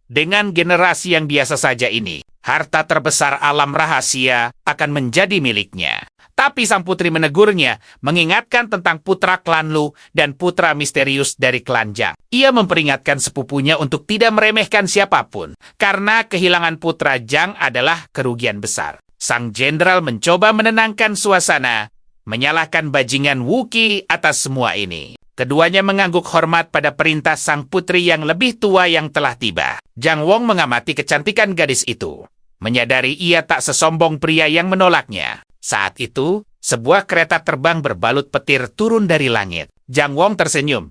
dengan generasi yang biasa saja ini, harta terbesar alam rahasia akan menjadi miliknya. Tapi sang putri menegurnya, mengingatkan tentang putra klan Lu dan putra misterius dari klan Zhang. Ia memperingatkan sepupunya untuk tidak meremehkan siapapun, karena kehilangan putra Zhang adalah kerugian besar. Sang jenderal mencoba menenangkan suasana, menyalahkan bajingan Wookiee atas semua ini. Keduanya mengangguk hormat pada perintah sang putri yang lebih tua yang telah tiba. Jang Wong mengamati kecantikan gadis itu. Menyadari ia tak sesombong pria yang menolaknya. Saat itu, sebuah kereta terbang berbalut petir turun dari langit. Jang Wong tersenyum.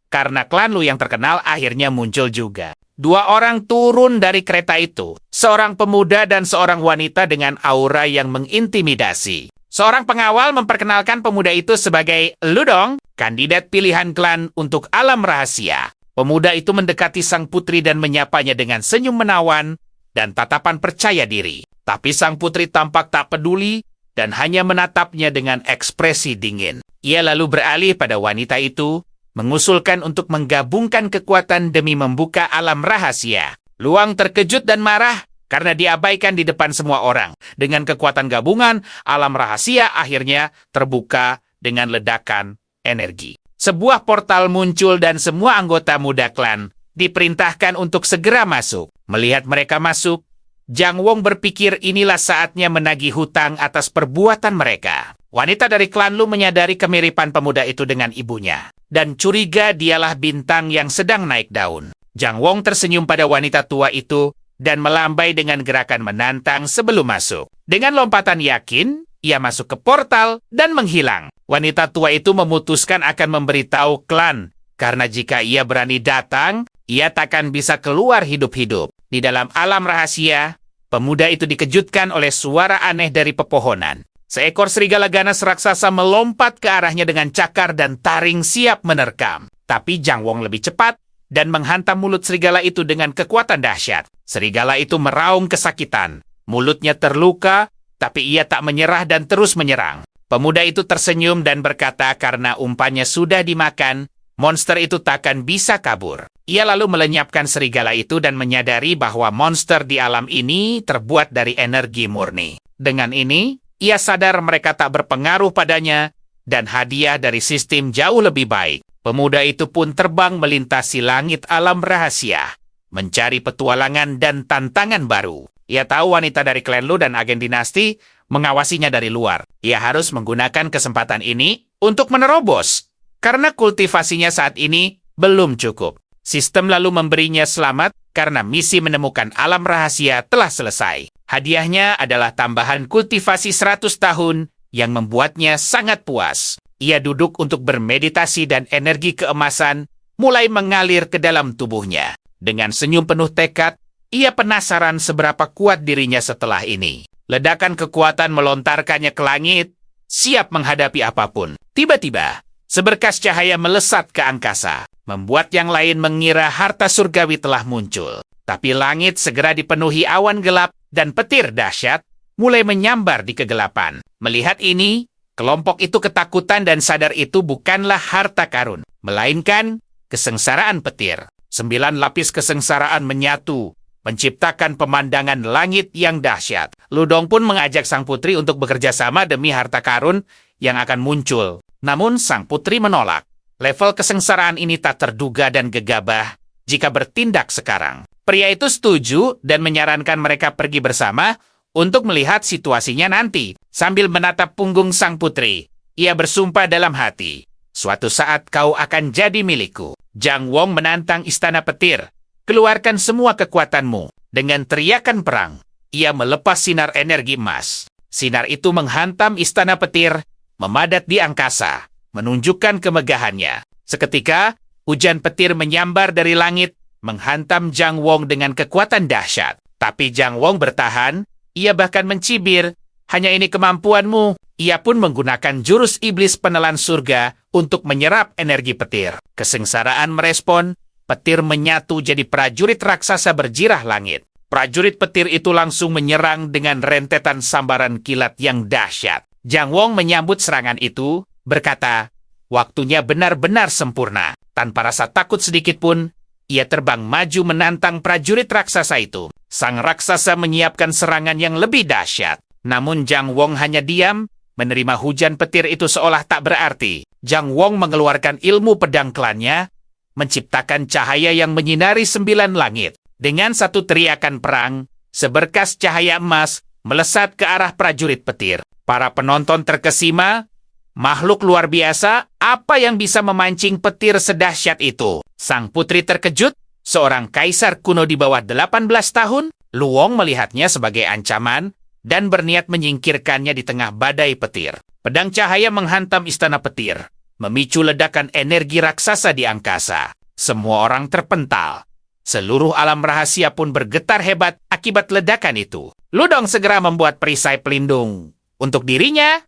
Karena klan Lu yang terkenal akhirnya muncul juga. Dua orang turun dari kereta itu. Seorang pemuda dan seorang wanita dengan aura yang mengintimidasi. Seorang pengawal memperkenalkan pemuda itu sebagai Ludong, kandidat pilihan klan untuk alam rahasia. Pemuda itu mendekati sang putri dan menyapanya dengan senyum menawan dan tatapan percaya diri. Tapi sang putri tampak tak peduli dan hanya menatapnya dengan ekspresi dingin. Ia lalu beralih pada wanita itu, mengusulkan untuk menggabungkan kekuatan demi membuka alam rahasia. Luang terkejut dan marah karena diabaikan di depan semua orang. Dengan kekuatan gabungan, alam rahasia akhirnya terbuka dengan ledakan energi. Sebuah portal muncul dan semua anggota muda klan diperintahkan untuk segera masuk. Melihat mereka masuk, Jang Wong berpikir inilah saatnya menagih hutang atas perbuatan mereka. Wanita dari klan Lu menyadari kemiripan pemuda itu dengan ibunya, dan curiga dialah bintang yang sedang naik daun. Jang Wong tersenyum pada wanita tua itu dan melambai dengan gerakan menantang sebelum masuk. Dengan lompatan yakin, ia masuk ke portal dan menghilang. Wanita tua itu memutuskan akan memberitahu klan, karena jika ia berani datang, ia takkan bisa keluar hidup-hidup. Di dalam alam rahasia, pemuda itu dikejutkan oleh suara aneh dari pepohonan. Seekor serigala ganas raksasa melompat ke arahnya dengan cakar dan taring siap menerkam. Tapi Jang Wong lebih cepat dan menghantam mulut serigala itu dengan kekuatan dahsyat. Serigala itu meraung kesakitan. Mulutnya terluka, tapi ia tak menyerah dan terus menyerang. Pemuda itu tersenyum dan berkata karena umpannya sudah dimakan, monster itu takkan bisa kabur. Ia lalu melenyapkan serigala itu dan menyadari bahwa monster di alam ini terbuat dari energi murni. Dengan ini, ia sadar mereka tak berpengaruh padanya dan hadiah dari sistem jauh lebih baik. Pemuda itu pun terbang melintasi langit alam rahasia, mencari petualangan dan tantangan baru. Ia tahu wanita dari klan Lu dan agen dinasti mengawasinya dari luar. Ia harus menggunakan kesempatan ini untuk menerobos, karena kultivasinya saat ini belum cukup. Sistem lalu memberinya selamat karena misi menemukan alam rahasia telah selesai. Hadiahnya adalah tambahan kultivasi 100 tahun yang membuatnya sangat puas. Ia duduk untuk bermeditasi dan energi keemasan mulai mengalir ke dalam tubuhnya. Dengan senyum penuh tekad, ia penasaran seberapa kuat dirinya setelah ini. Ledakan kekuatan melontarkannya ke langit, siap menghadapi apapun. Tiba-tiba, seberkas cahaya melesat ke angkasa, membuat yang lain mengira harta surgawi telah muncul. Tapi langit segera dipenuhi awan gelap dan petir dahsyat mulai menyambar di kegelapan. Melihat ini, kelompok itu ketakutan dan sadar itu bukanlah harta karun, melainkan kesengsaraan petir. 9 lapis kesengsaraan menyatu, menciptakan pemandangan langit yang dahsyat. Ludong pun mengajak sang putri untuk bekerja sama demi harta karun yang akan muncul. Namun sang putri menolak. Level kesengsaraan ini tak terduga dan gegabah jika bertindak sekarang. Pria itu setuju dan menyarankan mereka pergi bersama untuk melihat situasinya nanti. Sambil menatap punggung sang putri, ia bersumpah dalam hati, suatu saat kau akan jadi milikku. Jang Wong menantang istana petir. Keluarkan semua kekuatanmu. Dengan teriakan perang, ia melepas sinar energi emas. Sinar itu menghantam istana petir, memadat di angkasa, menunjukkan kemegahannya. Seketika, hujan petir menyambar dari langit, menghantam Jang Wong dengan kekuatan dahsyat. Tapi Jang Wong bertahan, ia bahkan mencibir, hanya ini kemampuanmu. Ia pun menggunakan jurus iblis penelan surga untuk menyerap energi petir. Kesengsaraan merespon, petir menyatu jadi prajurit raksasa berjirah langit. Prajurit petir itu langsung menyerang dengan rentetan sambaran kilat yang dahsyat. Jang Wong menyambut serangan itu, berkata, waktunya benar-benar sempurna. Tanpa rasa takut sedikit pun, ia terbang maju menantang prajurit raksasa itu. Sang raksasa menyiapkan serangan yang lebih dahsyat. Namun Jang Wong hanya diam, menerima hujan petir itu seolah tak berarti. Jang Wong mengeluarkan ilmu pedang klannya, menciptakan cahaya yang menyinari 9 langit. Dengan satu teriakan perang, seberkas cahaya emas melesat ke arah prajurit petir. Para penonton terkesima. Makhluk luar biasa, apa yang bisa memancing petir sedahsyat itu? Sang putri terkejut. Seorang kaisar kuno di bawah 18 tahun, Luong melihatnya sebagai ancaman dan berniat menyingkirkannya di tengah badai petir. Pedang cahaya menghantam istana petir, memicu ledakan energi raksasa di angkasa. Semua orang terpental. Seluruh alam rahasia pun bergetar hebat akibat ledakan itu. Ludong segera membuat perisai pelindung untuk dirinya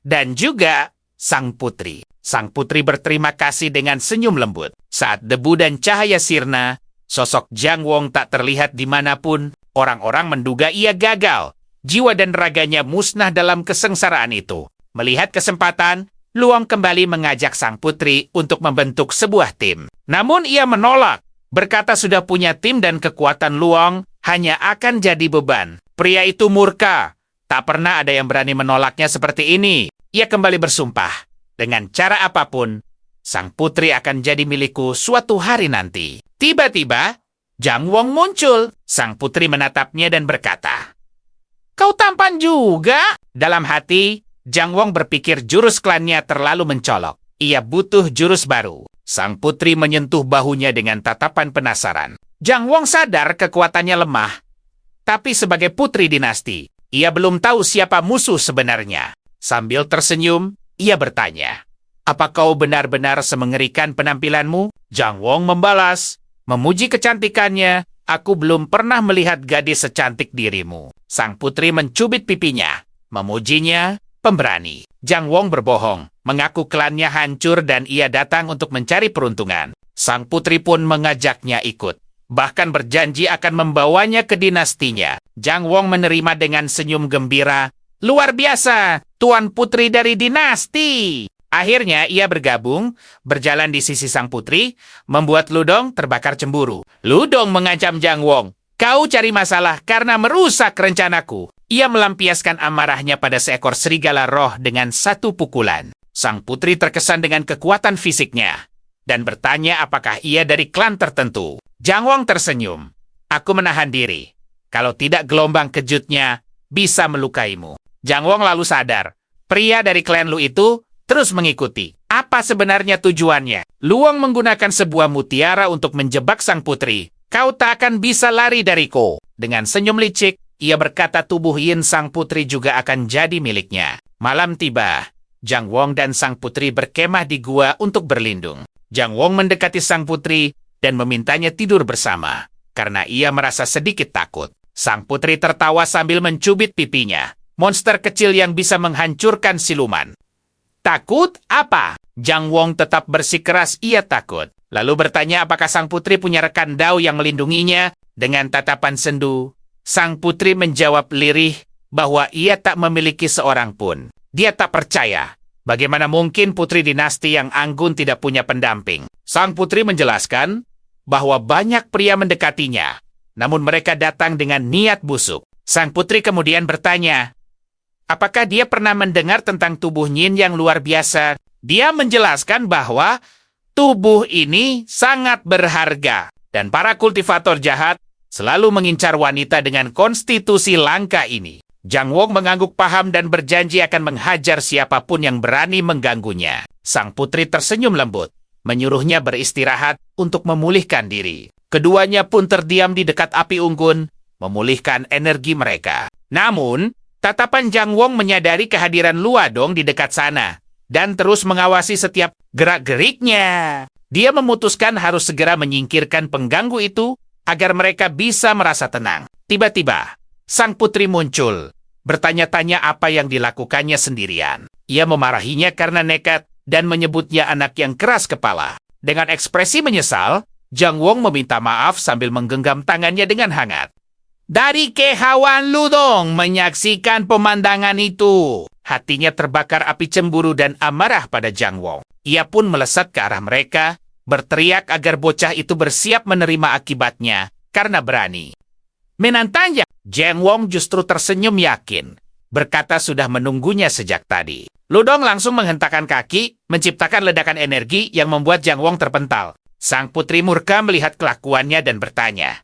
dan juga sang putri. Sang putri berterima kasih dengan senyum lembut. Saat debu dan cahaya sirna, sosok Jang Wong tak terlihat dimanapun. Orang-orang menduga ia gagal. Jiwa dan raganya musnah dalam kesengsaraan itu. Melihat kesempatan, Luong kembali mengajak sang putri untuk membentuk sebuah tim. Namun ia menolak. Berkata sudah punya tim dan kekuatan Luong hanya akan jadi beban. Pria itu murka. Tak pernah ada yang berani menolaknya seperti ini. Ia kembali bersumpah. Dengan cara apapun, sang putri akan jadi milikku suatu hari nanti. Tiba-tiba, Jang Wong muncul. Sang putri menatapnya dan berkata, "Kau tampan juga." Dalam hati, Jang Wong berpikir jurus klannya terlalu mencolok. Ia butuh jurus baru. Sang putri menyentuh bahunya dengan tatapan penasaran. Jang Wong sadar kekuatannya lemah. Tapi sebagai putri dinasti, ia belum tahu siapa musuh sebenarnya. Sambil tersenyum, ia bertanya, "Apa kau benar-benar semengerikan penampilanmu?" Jang Wong membalas, "Memuji kecantikannya, aku belum pernah melihat gadis secantik dirimu." Sang putri mencubit pipinya. Memujinya, pemberani. Jang Wong berbohong, mengaku klannya hancur dan ia datang untuk mencari peruntungan. Sang putri pun mengajaknya ikut. Bahkan berjanji akan membawanya ke dinastinya. Jang Wong menerima dengan senyum gembira. "Luar biasa, tuan putri dari dinasti." Akhirnya ia bergabung, berjalan di sisi sang putri, membuat Ludong terbakar cemburu. Ludong mengancam Jang Wong, "Kau cari masalah karena merusak rencanaku." Ia melampiaskan amarahnya pada seekor serigala roh dengan satu pukulan. Sang putri terkesan dengan kekuatan fisiknya dan bertanya apakah ia dari klan tertentu. Jang Wong tersenyum. "Aku menahan diri. Kalau tidak gelombang kejutnya bisa melukaimu." Jang Wong lalu sadar, pria dari klan Lu itu terus mengikuti. Apa sebenarnya tujuannya? Luong menggunakan sebuah mutiara untuk menjebak sang putri. "Kau tak akan bisa lari dariku." Dengan senyum licik, ia berkata tubuh Yin sang putri juga akan jadi miliknya. Malam tiba. Jang Wong dan sang putri berkemah di gua untuk berlindung. Jang Wong mendekati sang putri dan memintanya tidur bersama, karena ia merasa sedikit takut. Sang putri tertawa sambil mencubit pipinya. Monster kecil yang bisa menghancurkan siluman. "Takut apa?" Jang Wong tetap bersikeras ia takut. Lalu bertanya apakah sang putri punya rekan dao yang melindunginya. Dengan tatapan sendu, sang putri menjawab lirih bahwa ia tak memiliki seorang pun. Dia tak percaya. Bagaimana mungkin putri dinasti yang anggun tidak punya pendamping? Sang putri menjelaskan bahwa banyak pria mendekatinya, namun mereka datang dengan niat busuk. Sang putri kemudian bertanya, apakah dia pernah mendengar tentang tubuh Yin yang luar biasa? Dia menjelaskan bahwa tubuh ini sangat berharga dan para kultivator jahat selalu mengincar wanita dengan konstitusi langka ini. Jang Wong mengangguk paham dan berjanji akan menghajar siapapun yang berani mengganggunya. Sang putri tersenyum lembut, menyuruhnya beristirahat untuk memulihkan diri. Keduanya pun terdiam di dekat api unggun, memulihkan energi mereka. Namun, tatapan Jang Wong menyadari kehadiran Luadong di dekat sana dan terus mengawasi setiap gerak-geriknya. Dia memutuskan harus segera menyingkirkan pengganggu itu agar mereka bisa merasa tenang. Tiba-tiba, sang putri muncul, bertanya-tanya apa yang dilakukannya sendirian. Ia memarahinya karena nekat dan menyebutnya anak yang keras kepala. Dengan ekspresi menyesal, Jang Wong meminta maaf sambil menggenggam tangannya dengan hangat. Dari kehauan Ludong menyaksikan pemandangan itu. Hatinya terbakar api cemburu dan amarah pada Jang Wong. Ia pun melesat ke arah mereka, berteriak agar bocah itu bersiap menerima akibatnya karena berani menantangnya. Jang Wong justru tersenyum yakin, berkata sudah menunggunya sejak tadi. Ludong langsung menghentakkan kaki, menciptakan ledakan energi yang membuat Jang Wong terpental. Sang putri murka melihat kelakuannya dan bertanya,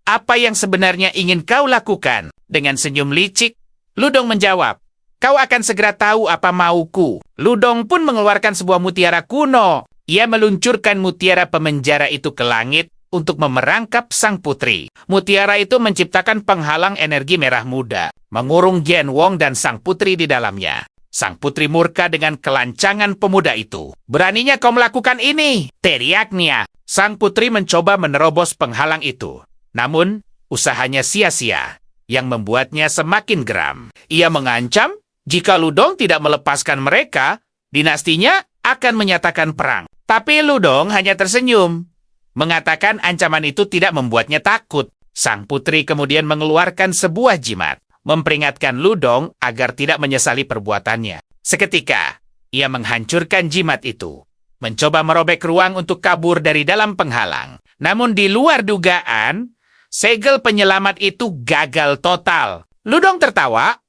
apa yang sebenarnya ingin kau lakukan? Dengan senyum licik, Ludong menjawab, "Kau akan segera tahu apa mauku." Ludong pun mengeluarkan sebuah mutiara kuno. Ia meluncurkan mutiara pemenjara itu ke langit untuk memerangkap sang putri. Mutiara itu menciptakan penghalang energi merah muda, mengurung Jian Wong dan sang putri di dalamnya. Sang putri murka dengan kelancangan pemuda itu. "Beraninya kau melakukan ini!" teriaknya. Sang putri mencoba menerobos penghalang itu. Namun, usahanya sia-sia, yang membuatnya semakin geram. Ia mengancam, jika Ludong tidak melepaskan mereka, dinastinya akan menyatakan perang. Tapi Ludong hanya tersenyum, mengatakan ancaman itu tidak membuatnya takut. Sang putri kemudian mengeluarkan sebuah jimat, memperingatkan Ludong agar tidak menyesali perbuatannya. Seketika, ia menghancurkan jimat itu, mencoba merobek ruang untuk kabur dari dalam penghalang. Namun di luar dugaan, segel penyelamat itu gagal total. Ludong tertawa,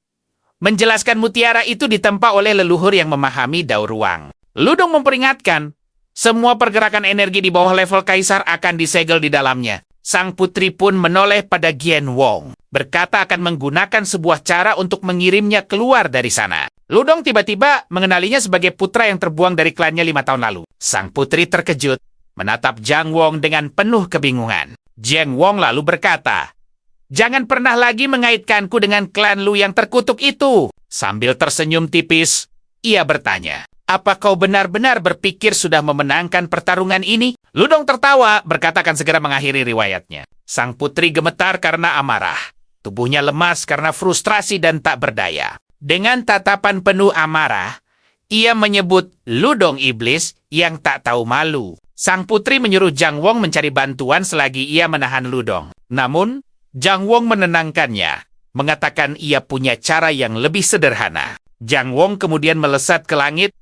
menjelaskan mutiara itu ditempa oleh leluhur yang memahami daur ruang. Ludong memperingatkan, semua pergerakan energi di bawah level kaisar akan disegel di dalamnya. Sang putri pun menoleh pada Jian Wong, berkata akan menggunakan sebuah cara untuk mengirimnya keluar dari sana. Ludong tiba-tiba mengenalinya sebagai putra yang terbuang dari klannya 5 tahun lalu. Sang putri terkejut, menatap Jiang Wong dengan penuh kebingungan. Jiang Wong lalu berkata, "Jangan pernah lagi mengaitkanku dengan klan Lu yang terkutuk itu." Sambil tersenyum tipis, ia bertanya, "Apa kau benar-benar berpikir sudah memenangkan pertarungan ini?" Ludong tertawa, berkata akan segera mengakhiri riwayatnya. Sang putri gemetar karena amarah. Tubuhnya lemas karena frustrasi dan tak berdaya. Dengan tatapan penuh amarah, ia menyebut Ludong iblis yang tak tahu malu. Sang putri menyuruh Jiang Wong mencari bantuan selagi ia menahan Ludong. Namun, Jiang Wong menenangkannya, mengatakan ia punya cara yang lebih sederhana. Jiang Wong kemudian melesat ke langit.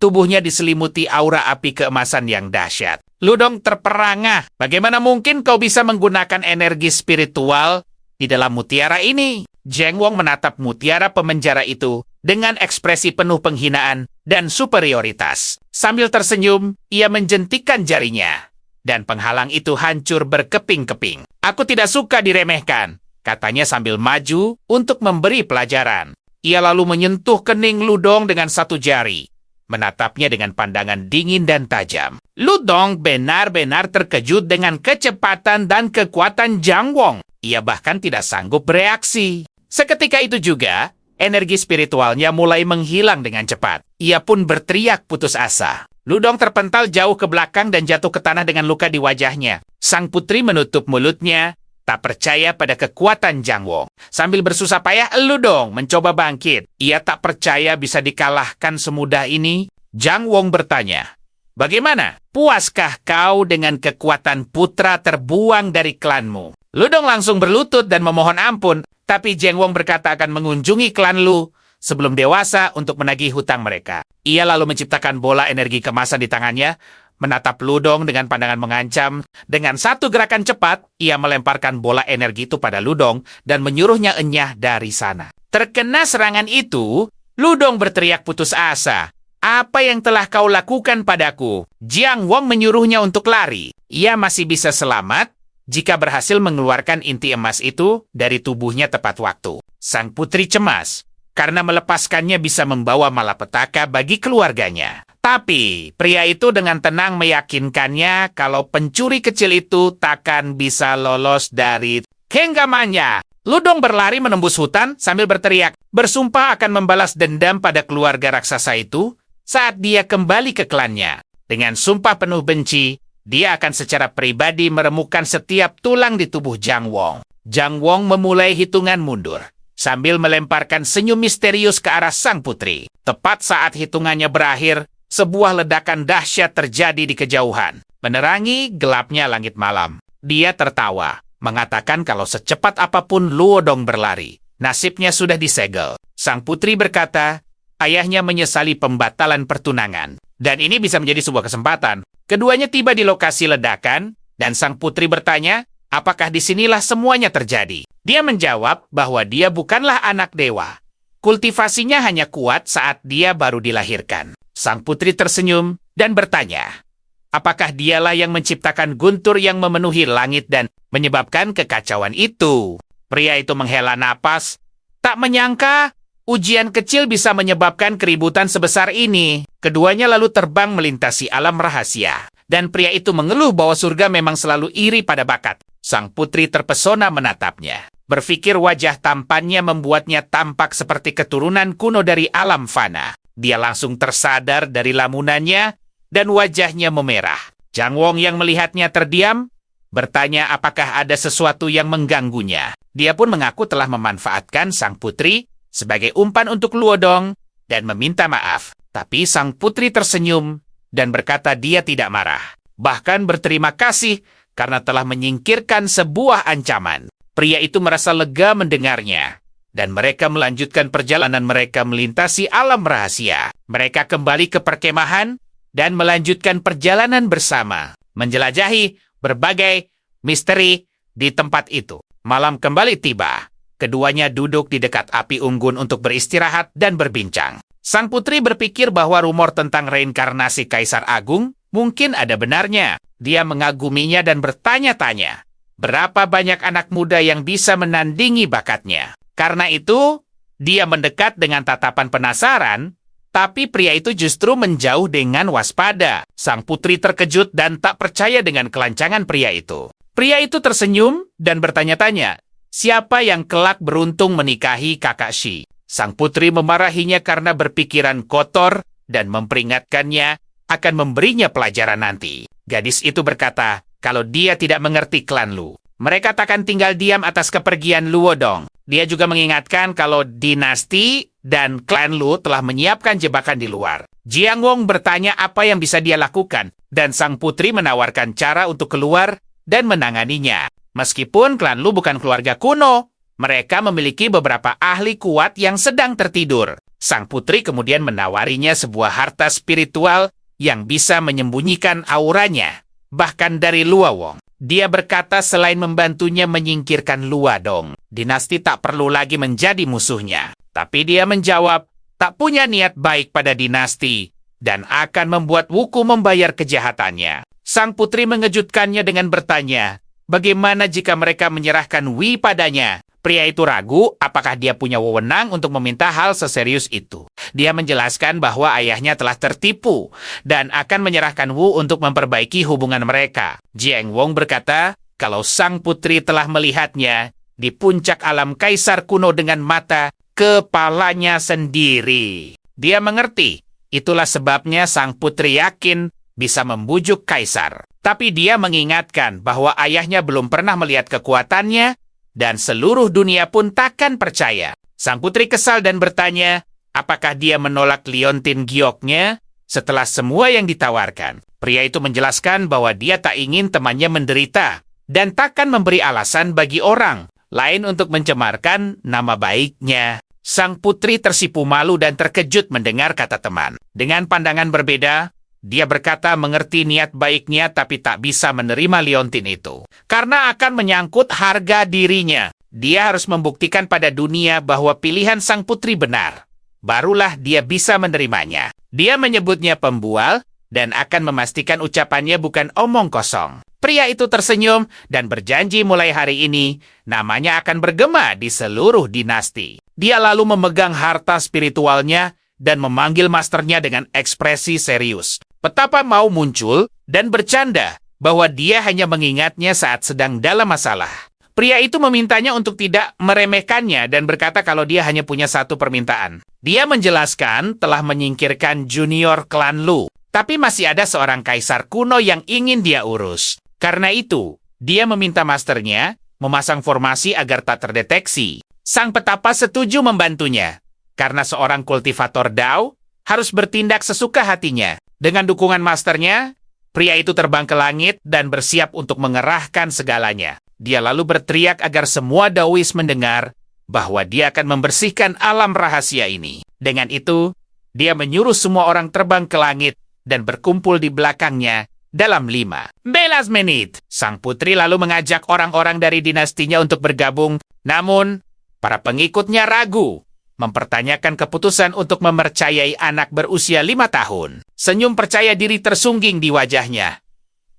Tubuhnya diselimuti aura api keemasan yang dahsyat. Ludong terperangah. "Bagaimana mungkin kau bisa menggunakan energi spiritual di dalam mutiara ini?" Jiang Wong menatap mutiara pemenjara itu dengan ekspresi penuh penghinaan dan superioritas. Sambil tersenyum, ia menjentikan jarinya. Dan penghalang itu hancur berkeping-keping. "Aku tidak suka diremehkan," katanya sambil maju untuk memberi pelajaran. Ia lalu menyentuh kening Ludong dengan satu jari, menatapnya dengan pandangan dingin dan tajam. Ludong benar-benar terkejut dengan kecepatan dan kekuatan Jiang Wong. Ia bahkan tidak sanggup bereaksi. Seketika itu juga, energi spiritualnya mulai menghilang dengan cepat. Ia pun berteriak putus asa. Ludong terpental jauh ke belakang dan jatuh ke tanah dengan luka di wajahnya. Sang putri menutup mulutnya, tak percaya pada kekuatan Jiang Wong. Sambil bersusah payah, Ludong mencoba bangkit. Ia tak percaya bisa dikalahkan semudah ini. Jiang Wong bertanya, "Bagaimana? Puaskah kau dengan kekuatan putra terbuang dari klanmu?" Ludong langsung berlutut dan memohon ampun, tapi Jiang Wong berkata akan mengunjungi klan Lu sebelum dewasa untuk menagih hutang mereka. Ia lalu menciptakan bola energi kemasan di tangannya, menatap Ludong dengan pandangan mengancam. Dengan satu gerakan cepat, ia melemparkan bola energi itu pada Ludong dan menyuruhnya enyah dari sana. Terkena serangan itu, Ludong berteriak putus asa. "Apa yang telah kau lakukan padaku?" Jiang Wong menyuruhnya untuk lari. Ia masih bisa selamat jika berhasil mengeluarkan inti emas itu dari tubuhnya tepat waktu. Sang putri cemas, karena melepaskannya bisa membawa malapetaka bagi keluarganya. Tapi, pria itu dengan tenang meyakinkannya kalau pencuri kecil itu takkan bisa lolos dari genggamannya. Ludong berlari menembus hutan sambil berteriak, bersumpah akan membalas dendam pada keluarga raksasa itu saat dia kembali ke klannya. Dengan sumpah penuh benci, dia akan secara pribadi meremukkan setiap tulang di tubuh Jiang Wong. Jiang Wong memulai hitungan mundur, sambil melemparkan senyum misterius ke arah sang putri. Tepat saat hitungannya berakhir, sebuah ledakan dahsyat terjadi di kejauhan, menerangi gelapnya langit malam. Dia tertawa, mengatakan kalau secepat apapun Luodong berlari, nasibnya sudah disegel. Sang putri berkata, ayahnya menyesali pembatalan pertunangan, dan ini bisa menjadi sebuah kesempatan. Keduanya tiba di lokasi ledakan, dan sang putri bertanya, apakah disinilah semuanya terjadi? Dia menjawab bahwa dia bukanlah anak dewa. Kultivasinya hanya kuat saat dia baru dilahirkan. Sang putri tersenyum dan bertanya, apakah dialah yang menciptakan guntur yang memenuhi langit dan menyebabkan kekacauan itu? Pria itu menghela napas. Tak menyangka, ujian kecil bisa menyebabkan keributan sebesar ini. Keduanya lalu terbang melintasi alam rahasia. Dan pria itu mengeluh bahwa surga memang selalu iri pada bakat. Sang putri terpesona menatapnya. Berpikir wajah tampannya membuatnya tampak seperti keturunan kuno dari alam fana. Dia langsung tersadar dari lamunannya dan wajahnya memerah. Jang Wong yang melihatnya terdiam, bertanya apakah ada sesuatu yang mengganggunya. Dia pun mengaku telah memanfaatkan sang putri sebagai umpan untuk Luodong dan meminta maaf. Tapi sang putri tersenyum dan berkata dia tidak marah. Bahkan berterima kasih karena telah menyingkirkan sebuah ancaman. Pria itu merasa lega mendengarnya. Dan mereka melanjutkan perjalanan mereka melintasi alam rahasia. Mereka kembali ke perkemahan dan melanjutkan perjalanan bersama. Menjelajahi berbagai misteri di tempat itu. Malam kembali tiba. Keduanya duduk di dekat api unggun untuk beristirahat dan berbincang. Sang putri berpikir bahwa rumor tentang reinkarnasi Kaisar Agung mungkin ada benarnya. Dia mengaguminya dan bertanya-tanya, berapa banyak anak muda yang bisa menandingi bakatnya? Karena itu, dia mendekat dengan tatapan penasaran, tapi pria itu justru menjauh dengan waspada. Sang putri terkejut dan tak percaya dengan kelancangan pria itu. Pria itu tersenyum dan bertanya-tanya, siapa yang kelak beruntung menikahi kakak Shi? Sang putri memarahinya karena berpikiran kotor dan memperingatkannya akan memberinya pelajaran nanti. Gadis itu berkata, kalau dia tidak mengerti klan Lu, mereka takkan tinggal diam atas kepergian Luodong. Dia juga mengingatkan kalau dinasti dan klan Lu telah menyiapkan jebakan di luar. Jiang Wong bertanya apa yang bisa dia lakukan, dan sang putri menawarkan cara untuk keluar dan menanganinya. Meskipun klan Lu bukan keluarga kuno, mereka memiliki beberapa ahli kuat yang sedang tertidur. Sang putri kemudian menawarinya sebuah harta spiritual yang bisa menyembunyikan auranya, bahkan dari Luowong. Dia berkata selain membantunya menyingkirkan Luodong, dinasti tak perlu lagi menjadi musuhnya. Tapi dia menjawab, tak punya niat baik pada dinasti, dan akan membuat Wuku membayar kejahatannya. Sang putri mengejutkannya dengan bertanya, bagaimana jika mereka menyerahkan Wi padanya? Pria itu ragu apakah dia punya wewenang untuk meminta hal seserius itu. Dia menjelaskan bahwa ayahnya telah tertipu dan akan menyerahkan Wu untuk memperbaiki hubungan mereka. Jiang Wong berkata, kalau sang putri telah melihatnya di puncak alam kaisar kuno dengan mata kepalanya sendiri. Dia mengerti, itulah sebabnya sang putri yakin bisa membujuk kaisar. Tapi dia mengingatkan bahwa ayahnya belum pernah melihat kekuatannya, dan seluruh dunia pun takkan percaya. Sang putri kesal dan bertanya, apakah dia menolak liontin gioknya setelah semua yang ditawarkan. Pria itu menjelaskan bahwa dia tak ingin temannya menderita dan takkan memberi alasan bagi orang lain untuk mencemarkan nama baiknya. Sang putri tersipu malu dan terkejut mendengar kata teman. Dengan pandangan berbeda, dia berkata mengerti niat baiknya tapi tak bisa menerima liontin itu. Karena akan menyangkut harga dirinya. Dia harus membuktikan pada dunia bahwa pilihan sang putri benar. Barulah dia bisa menerimanya. Dia menyebutnya pembual dan akan memastikan ucapannya bukan omong kosong. Pria itu tersenyum dan berjanji mulai hari ini namanya akan bergema di seluruh dinasti. Dia lalu memegang harta spiritualnya dan memanggil masternya dengan ekspresi serius. Betapa mau muncul dan bercanda bahwa dia hanya mengingatnya saat sedang dalam masalah. Pria itu memintanya untuk tidak meremehkannya dan berkata kalau dia hanya punya satu permintaan. Dia menjelaskan telah menyingkirkan junior klan Lu, tapi masih ada seorang kaisar kuno yang ingin dia urus. Karena itu, dia meminta masternya memasang formasi agar tak terdeteksi. Sang petapa setuju membantunya, karena seorang kultivator Dao harus bertindak sesuka hatinya. Dengan dukungan masternya, pria itu terbang ke langit dan bersiap untuk mengerahkan segalanya. Dia lalu berteriak agar semua Daois mendengar bahwa dia akan membersihkan alam rahasia ini. Dengan itu, dia menyuruh semua orang terbang ke langit dan berkumpul di belakangnya dalam 5 belas menit. Sang putri lalu mengajak orang-orang dari dinastinya untuk bergabung, namun para pengikutnya ragu, mempertanyakan keputusan untuk mempercayai anak berusia 5 tahun. Senyum percaya diri tersungging di wajahnya.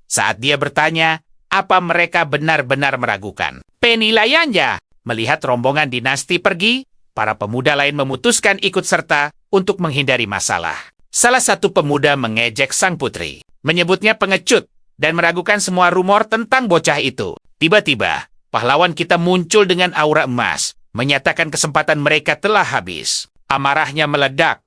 Saat dia bertanya, apa mereka benar-benar meragukan? Penilaiannya, Melihat rombongan dinasti pergi, para pemuda lain memutuskan ikut serta untuk menghindari masalah. Salah satu pemuda mengejek sang putri, menyebutnya pengecut, dan meragukan semua rumor tentang bocah itu. Tiba-tiba, pahlawan kita muncul dengan aura emas, menyatakan kesempatan mereka telah habis. Amarahnya meledak,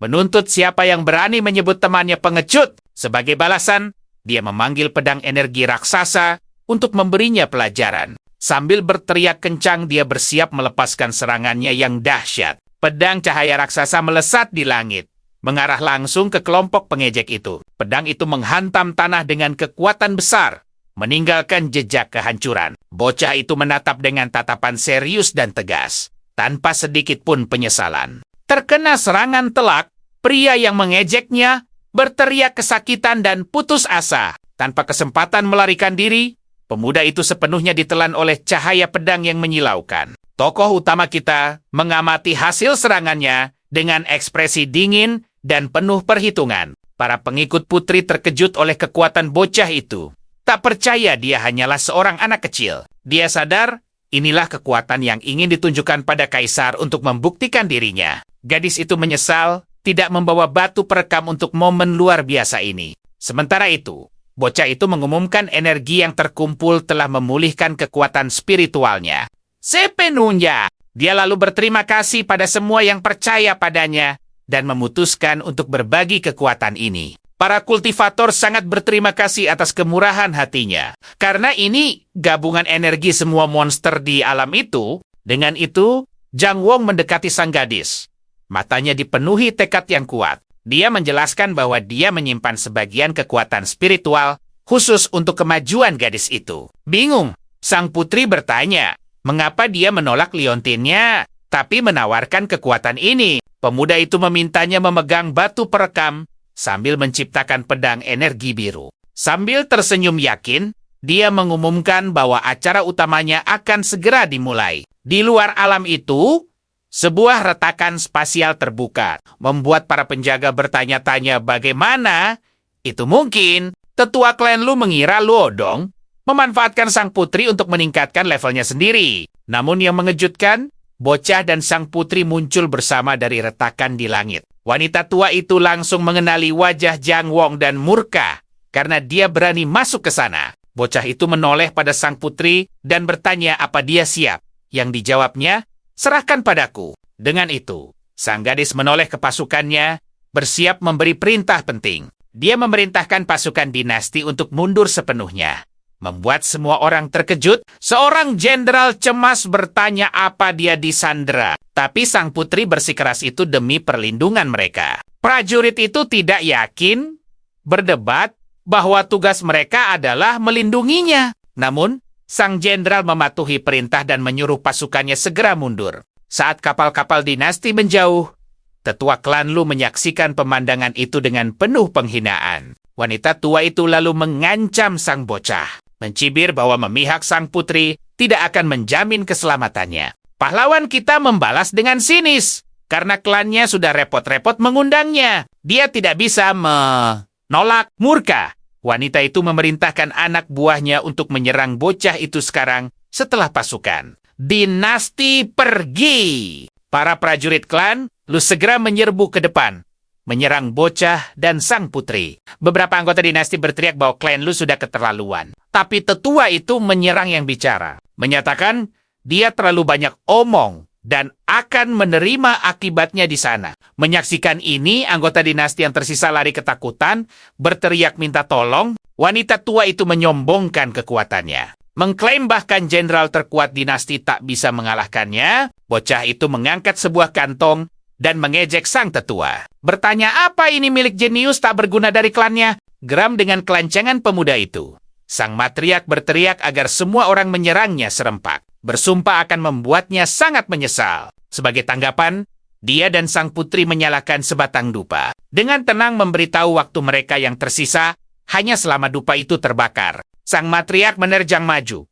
menuntut siapa yang berani menyebut temannya pengecut. Sebagai balasan, dia memanggil pedang energi raksasa untuk memberinya pelajaran. Sambil berteriak kencang, dia bersiap melepaskan serangannya yang dahsyat. Pedang cahaya raksasa melesat di langit, mengarah langsung ke kelompok pengejek itu. Pedang itu menghantam tanah dengan kekuatan besar, meninggalkan jejak kehancuran. Bocah itu menatap dengan tatapan serius dan tegas, tanpa sedikit pun penyesalan. Terkena serangan telak, pria yang mengejeknya berteriak kesakitan dan putus asa. Tanpa kesempatan melarikan diri, pemuda itu sepenuhnya ditelan oleh cahaya pedang yang menyilaukan. Tokoh utama kita mengamati hasil serangannya dengan ekspresi dingin dan penuh perhitungan. Para pengikut putri terkejut oleh kekuatan bocah itu. Tak percaya dia hanyalah seorang anak kecil. Dia sadar inilah kekuatan yang ingin ditunjukkan pada kaisar untuk membuktikan dirinya. Gadis itu menyesal tidak membawa batu perekam untuk momen luar biasa ini. Sementara itu, bocah itu mengumumkan energi yang terkumpul telah memulihkan kekuatan spiritualnya. Sepenuhnya, dia lalu berterima kasih pada semua yang percaya padanya dan memutuskan untuk berbagi kekuatan ini. Para kultivator sangat berterima kasih atas kemurahan hatinya. Karena ini gabungan energi semua monster di alam itu. Dengan itu, Zhang Wong mendekati sang gadis. Matanya dipenuhi tekad yang kuat. Dia menjelaskan bahwa dia menyimpan sebagian kekuatan spiritual khusus untuk kemajuan gadis itu. Bingung, sang putri bertanya, mengapa dia menolak liontinnya, tapi menawarkan kekuatan ini. Pemuda itu memintanya memegang batu perekam sambil menciptakan pedang energi biru. Sambil tersenyum yakin, dia mengumumkan bahwa acara utamanya akan segera dimulai. Di luar alam itu, sebuah retakan spasial terbuka, membuat para penjaga bertanya-tanya bagaimana itu mungkin. Tetua klan Lu mengira Luo Dong memanfaatkan sang putri untuk meningkatkan levelnya sendiri. Namun yang mengejutkan, bocah dan sang putri muncul bersama dari retakan di langit. Wanita tua itu langsung mengenali wajah Zhang Wong dan murka karena dia berani masuk ke sana. Bocah itu menoleh pada sang putri dan bertanya apa dia siap. Yang dijawabnya, serahkan padaku. Dengan itu, sang gadis menoleh ke pasukannya, bersiap memberi perintah penting. Dia memerintahkan pasukan dinasti untuk mundur sepenuhnya. Membuat semua orang terkejut, seorang jenderal cemas bertanya apa dia disandera. Tapi sang putri bersikeras itu demi perlindungan mereka. Prajurit itu tidak yakin, berdebat bahwa tugas mereka adalah melindunginya. Namun, sang jenderal mematuhi perintah dan menyuruh pasukannya segera mundur. Saat kapal-kapal dinasti menjauh, tetua klan Lu menyaksikan pemandangan itu dengan penuh penghinaan. Wanita tua itu lalu mengancam sang bocah, mencibir bahwa memihak sang putri tidak akan menjamin keselamatannya. Pahlawan kita membalas dengan sinis, karena klannya sudah repot-repot mengundangnya. Dia tidak bisa menolak. Murka, wanita itu memerintahkan anak buahnya untuk menyerang bocah itu sekarang setelah pasukan dinasti pergi. Para prajurit klan Lu segera menyerbu ke depan, menyerang bocah dan sang putri. Beberapa anggota dinasti berteriak bahwa klan Lu sudah keterlaluan. Tapi tetua itu menyerang yang bicara, menyatakan dia terlalu banyak omong dan akan menerima akibatnya di sana. Menyaksikan ini, anggota dinasti yang tersisa lari ketakutan, berteriak minta tolong. Wanita tua itu menyombongkan kekuatannya, mengklaim bahkan jenderal terkuat dinasti tak bisa mengalahkannya. Bocah itu mengangkat sebuah kantong dan mengejek sang tetua. Bertanya apa ini milik jenius tak berguna dari klannya. Geram dengan kelancangan pemuda itu, sang matriark berteriak agar semua orang menyerangnya serempak. Bersumpah akan membuatnya sangat menyesal. Sebagai tanggapan, dia dan sang putri menyalakan sebatang dupa. Dengan tenang memberitahu waktu mereka yang tersisa hanya selama dupa itu terbakar. Sang matriark menerjang maju.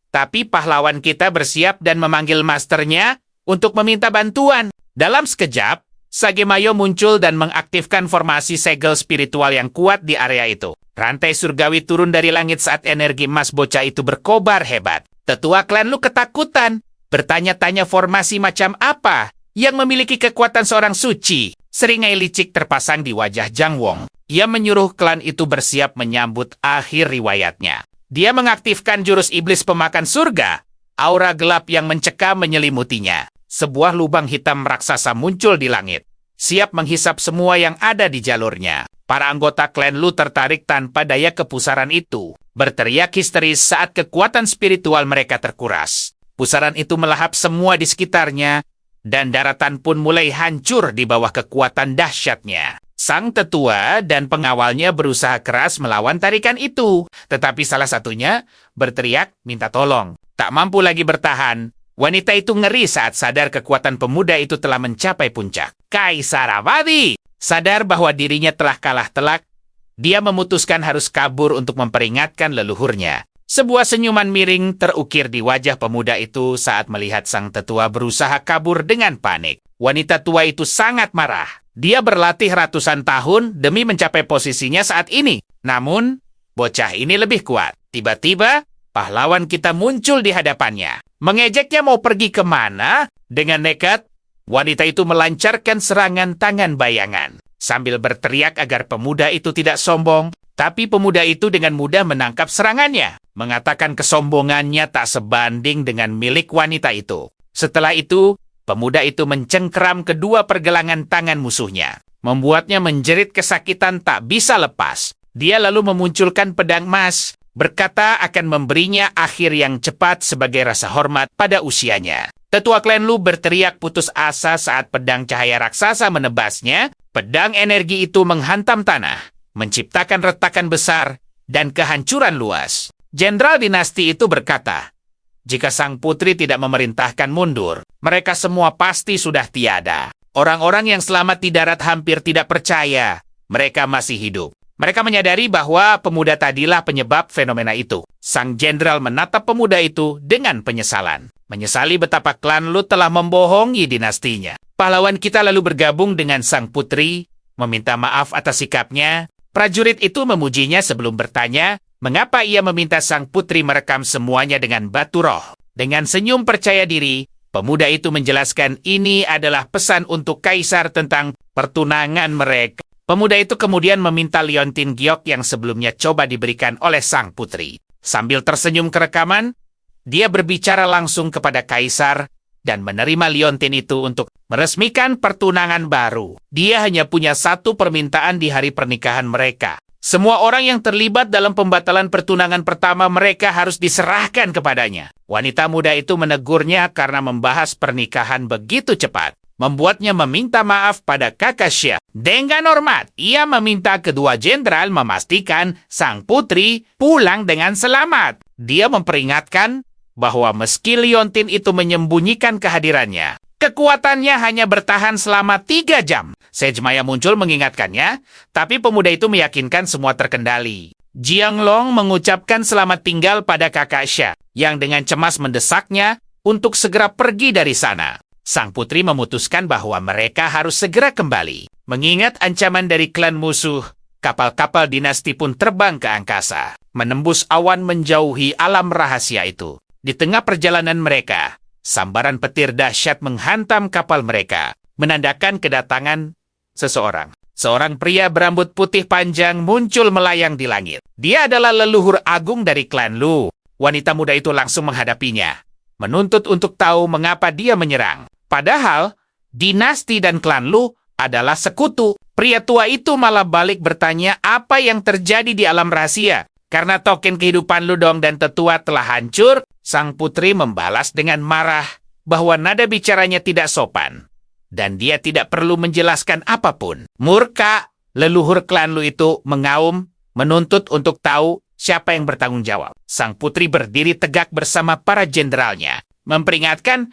Tapi pahlawan kita bersiap dan memanggil masternya untuk meminta bantuan. Dalam sekejap, Sagemayo muncul dan mengaktifkan formasi segel spiritual yang kuat di area itu. Rantai surgawi turun dari langit saat energi emas bocah itu berkobar hebat. Tetua klan Lu ketakutan. Bertanya-tanya formasi macam apa yang memiliki kekuatan seorang suci. Seringai licik terpasang di wajah Zhang Wong. Ia menyuruh klan itu bersiap menyambut akhir riwayatnya. Dia mengaktifkan jurus iblis pemakan surga. Aura gelap yang mencekam menyelimutinya. Sebuah lubang hitam raksasa muncul di langit. Siap menghisap semua yang ada di jalurnya. Para anggota klan Lu tertarik tanpa daya kepusaran itu. Berteriak histeris saat kekuatan spiritual mereka terkuras. Pusaran itu melahap semua di sekitarnya. Dan daratan pun mulai hancur di bawah kekuatan dahsyatnya. Sang tetua dan pengawalnya berusaha keras melawan tarikan itu. Tetapi salah satunya berteriak minta tolong. Tak mampu lagi bertahan. Wanita itu ngeri saat sadar kekuatan pemuda itu telah mencapai puncak. Kaisarawati! Sadar bahwa dirinya telah kalah telak, dia memutuskan harus kabur untuk memperingatkan leluhurnya. Sebuah senyuman miring terukir di wajah pemuda itu saat melihat sang tetua berusaha kabur dengan panik. Wanita tua itu sangat marah. Dia berlatih ratusan tahun demi mencapai posisinya saat ini. Namun, bocah ini lebih kuat. Tiba-tiba, pahlawan kita muncul di hadapannya. Mengejeknya mau pergi kemana? Dengan nekat, wanita itu melancarkan serangan tangan bayangan. Sambil berteriak agar pemuda itu tidak sombong, tapi pemuda itu dengan mudah menangkap serangannya. Mengatakan kesombongannya tak sebanding dengan milik wanita itu. Setelah itu, pemuda itu mencengkeram kedua pergelangan tangan musuhnya. Membuatnya menjerit kesakitan tak bisa lepas. Dia lalu memunculkan pedang emas, berkata akan memberinya akhir yang cepat sebagai rasa hormat pada usianya. Tetua klan Lu berteriak putus asa saat pedang cahaya raksasa menebasnya. Pedang energi itu menghantam tanah, menciptakan retakan besar dan kehancuran luas. Jenderal dinasti itu berkata, jika sang putri tidak memerintahkan mundur, mereka semua pasti sudah tiada. Orang-orang yang selamat di darat hampir tidak percaya mereka masih hidup. Mereka menyadari bahwa pemuda tadilah penyebab fenomena itu. Sang jenderal menatap pemuda itu dengan penyesalan. Menyesali betapa klan Lu telah membohongi dinastinya. Pahlawan kita lalu bergabung dengan sang putri, meminta maaf atas sikapnya. Prajurit itu memujinya sebelum bertanya, mengapa ia meminta sang putri merekam semuanya dengan batu roh. Dengan senyum percaya diri, pemuda itu menjelaskan ini adalah pesan untuk kaisar tentang pertunangan mereka. Pemuda itu kemudian meminta liontin giok yang sebelumnya coba diberikan oleh sang putri. Sambil tersenyum ke rekaman, dia berbicara langsung kepada kaisar dan menerima liontin itu untuk meresmikan pertunangan baru. Dia hanya punya satu permintaan di hari pernikahan mereka. Semua orang yang terlibat dalam pembatalan pertunangan pertama mereka harus diserahkan kepadanya. Wanita muda itu menegurnya karena membahas pernikahan begitu cepat. Membuatnya meminta maaf pada Kakasya. Dengan hormat, ia meminta kedua jenderal memastikan sang putri pulang dengan selamat. Dia memperingatkan bahwa meski liontin itu menyembunyikan kehadirannya, kekuatannya hanya bertahan selama 3 jam. Sejmaya muncul mengingatkannya, tapi pemuda itu meyakinkan semua terkendali. Jianglong mengucapkan selamat tinggal pada Kakasya, yang dengan cemas mendesaknya untuk segera pergi dari sana. Sang putri memutuskan bahwa mereka harus segera kembali. Mengingat ancaman dari klan musuh, kapal-kapal dinasti pun terbang ke angkasa, menembus awan menjauhi alam rahasia itu. Di tengah perjalanan mereka, sambaran petir dahsyat menghantam kapal mereka, menandakan kedatangan seseorang. Seorang pria berambut putih panjang muncul melayang di langit. Dia adalah leluhur agung dari klan Lu. Wanita muda itu langsung menghadapinya, menuntut untuk tahu mengapa dia menyerang. Padahal, dinasti dan klan Lu adalah sekutu. Pria tua itu malah balik bertanya apa yang terjadi di alam rahasia. Karena token kehidupan Ludong dan tetua telah hancur, sang putri membalas dengan marah bahwa nada bicaranya tidak sopan. Dan dia tidak perlu menjelaskan apapun. Murka, leluhur klan Lu itu mengaum, menuntut untuk tahu siapa yang bertanggung jawab. Sang putri berdiri tegak bersama para jenderalnya, memperingatkan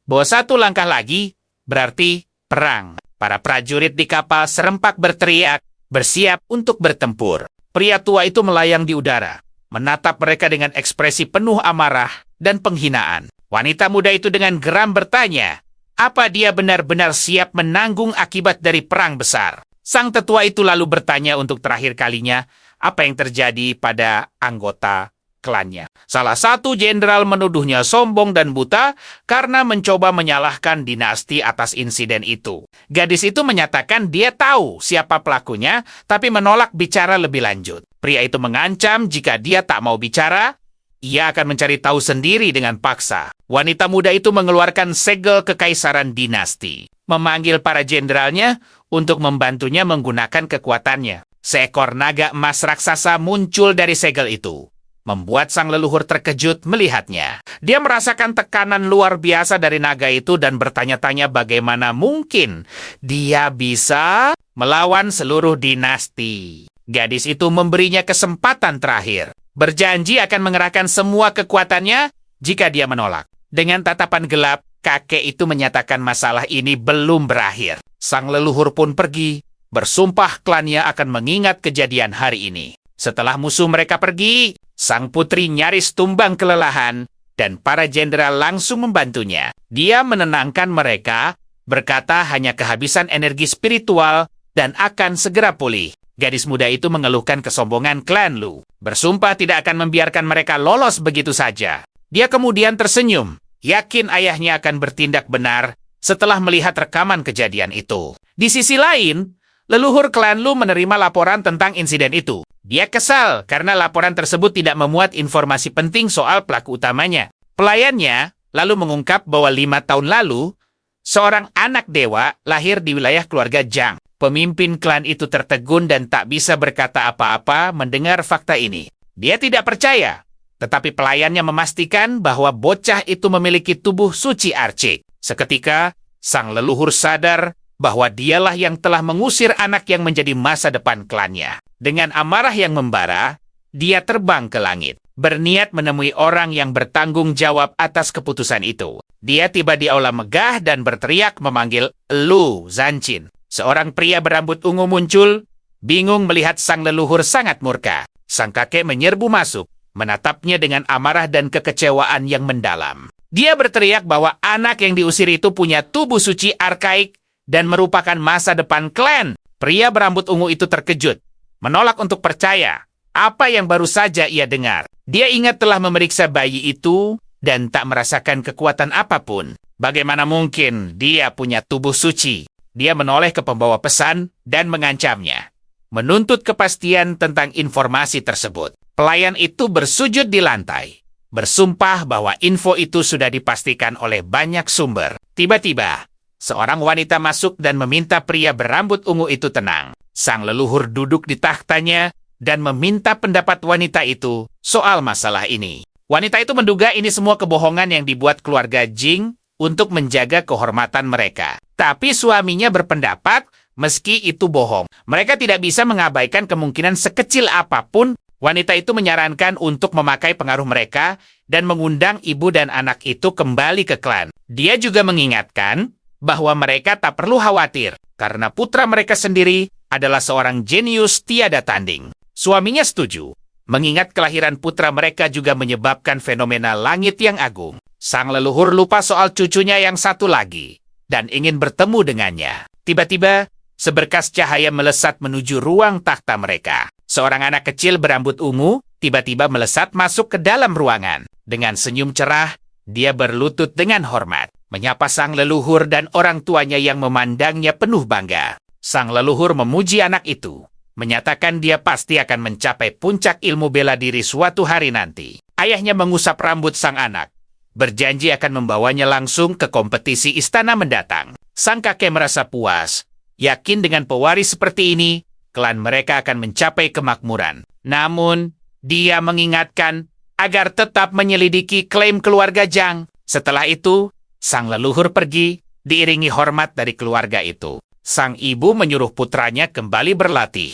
bahwa satu langkah lagi berarti perang. Para prajurit di kapal serempak berteriak, bersiap untuk bertempur. Pria tua itu melayang di udara, menatap mereka dengan ekspresi penuh amarah dan penghinaan. Wanita muda itu dengan geram bertanya, apa dia benar-benar siap menanggung akibat dari perang besar? Sang tetua itu lalu bertanya untuk terakhir kalinya, apa yang terjadi pada anggota klannya. Salah satu jenderal menuduhnya sombong dan buta karena mencoba menyalahkan dinasti atas insiden itu. Gadis itu menyatakan dia tahu siapa pelakunya, tapi menolak bicara lebih lanjut. Pria itu mengancam jika dia tak mau bicara, ia akan mencari tahu sendiri dengan paksa. Wanita muda itu mengeluarkan segel kekaisaran dinasti, memanggil para jenderalnya untuk membantunya menggunakan kekuatannya. Seekor naga emas raksasa muncul dari segel itu, membuat sang leluhur terkejut melihatnya. Dia merasakan tekanan luar biasa dari naga itu dan bertanya-tanya bagaimana mungkin dia bisa melawan seluruh dinasti. Gadis itu memberinya kesempatan terakhir, berjanji akan mengerahkan semua kekuatannya jika dia menolak. Dengan tatapan gelap, kakek itu menyatakan masalah ini belum berakhir. Sang leluhur pun pergi, bersumpah klannya akan mengingat kejadian hari ini. Setelah musuh mereka pergi, sang putri nyaris tumbang kelelahan dan para jenderal langsung membantunya. Dia menenangkan mereka, berkata hanya kehabisan energi spiritual dan akan segera pulih. Gadis muda itu mengeluhkan kesombongan klan Lu, bersumpah tidak akan membiarkan mereka lolos begitu saja. Dia kemudian tersenyum, yakin ayahnya akan bertindak benar setelah melihat rekaman kejadian itu. Di sisi lain, leluhur klan Lu menerima laporan tentang insiden itu. Dia kesal karena laporan tersebut tidak memuat informasi penting soal pelaku utamanya. Pelayannya lalu mengungkap bahwa 5 tahun lalu, seorang anak dewa lahir di wilayah keluarga Zhang. Pemimpin klan itu tertegun dan tak bisa berkata apa-apa mendengar fakta ini. Dia tidak percaya, tetapi pelayannya memastikan bahwa bocah itu memiliki tubuh suci arcik. Seketika, sang leluhur sadar bahwa dialah yang telah mengusir anak yang menjadi masa depan klannya. Dengan amarah yang membara, dia terbang ke langit, berniat menemui orang yang bertanggung jawab atas keputusan itu. Dia tiba di aula megah dan berteriak memanggil Lu Zanqin. Seorang pria berambut ungu muncul, bingung melihat sang leluhur sangat murka. Sang kakek menyerbu masuk, menatapnya dengan amarah dan kekecewaan yang mendalam. Dia berteriak bahwa anak yang diusir itu punya tubuh suci arkaik dan merupakan masa depan klan. Pria berambut ungu itu terkejut, menolak untuk percaya apa yang baru saja ia dengar. Dia ingat telah memeriksa bayi itu dan tak merasakan kekuatan apapun. Bagaimana mungkin dia punya tubuh suci? Dia menoleh ke pembawa pesan dan mengancamnya, menuntut kepastian tentang informasi tersebut. Pelayan itu bersujud di lantai, bersumpah bahwa info itu sudah dipastikan oleh banyak sumber. Tiba-tiba, seorang wanita masuk dan meminta pria berambut ungu itu tenang. Sang leluhur duduk di tahtanya dan meminta pendapat wanita itu soal masalah ini. Wanita itu menduga ini semua kebohongan yang dibuat keluarga Jing untuk menjaga kehormatan mereka. Tapi suaminya berpendapat meski itu bohong, mereka tidak bisa mengabaikan kemungkinan sekecil apapun. Wanita itu menyarankan untuk memakai pengaruh mereka dan mengundang ibu dan anak itu kembali ke klan. Dia juga mengingatkan bahwa mereka tak perlu khawatir karena putra mereka sendiri adalah seorang jenius tiada tanding. Suaminya setuju, mengingat kelahiran putra mereka juga menyebabkan fenomena langit yang agung. Sang leluhur lupa soal cucunya yang satu lagi dan ingin bertemu dengannya. Tiba-tiba, seberkas cahaya melesat menuju ruang takhta mereka. Seorang anak kecil berambut ungu tiba-tiba melesat masuk ke dalam ruangan. Dengan senyum cerah, dia berlutut dengan hormat, menyapa sang leluhur dan orang tuanya yang memandangnya penuh bangga. Sang leluhur memuji anak itu, menyatakan dia pasti akan mencapai puncak ilmu bela diri suatu hari nanti. Ayahnya mengusap rambut sang anak, berjanji akan membawanya langsung ke kompetisi istana mendatang. Sang kakek merasa puas, yakin dengan pewaris seperti ini, klan mereka akan mencapai kemakmuran. Namun, dia mengingatkan agar tetap menyelidiki klaim keluarga Zhang. Setelah itu, sang leluhur pergi, diiringi hormat dari keluarga itu. Sang ibu menyuruh putranya kembali berlatih,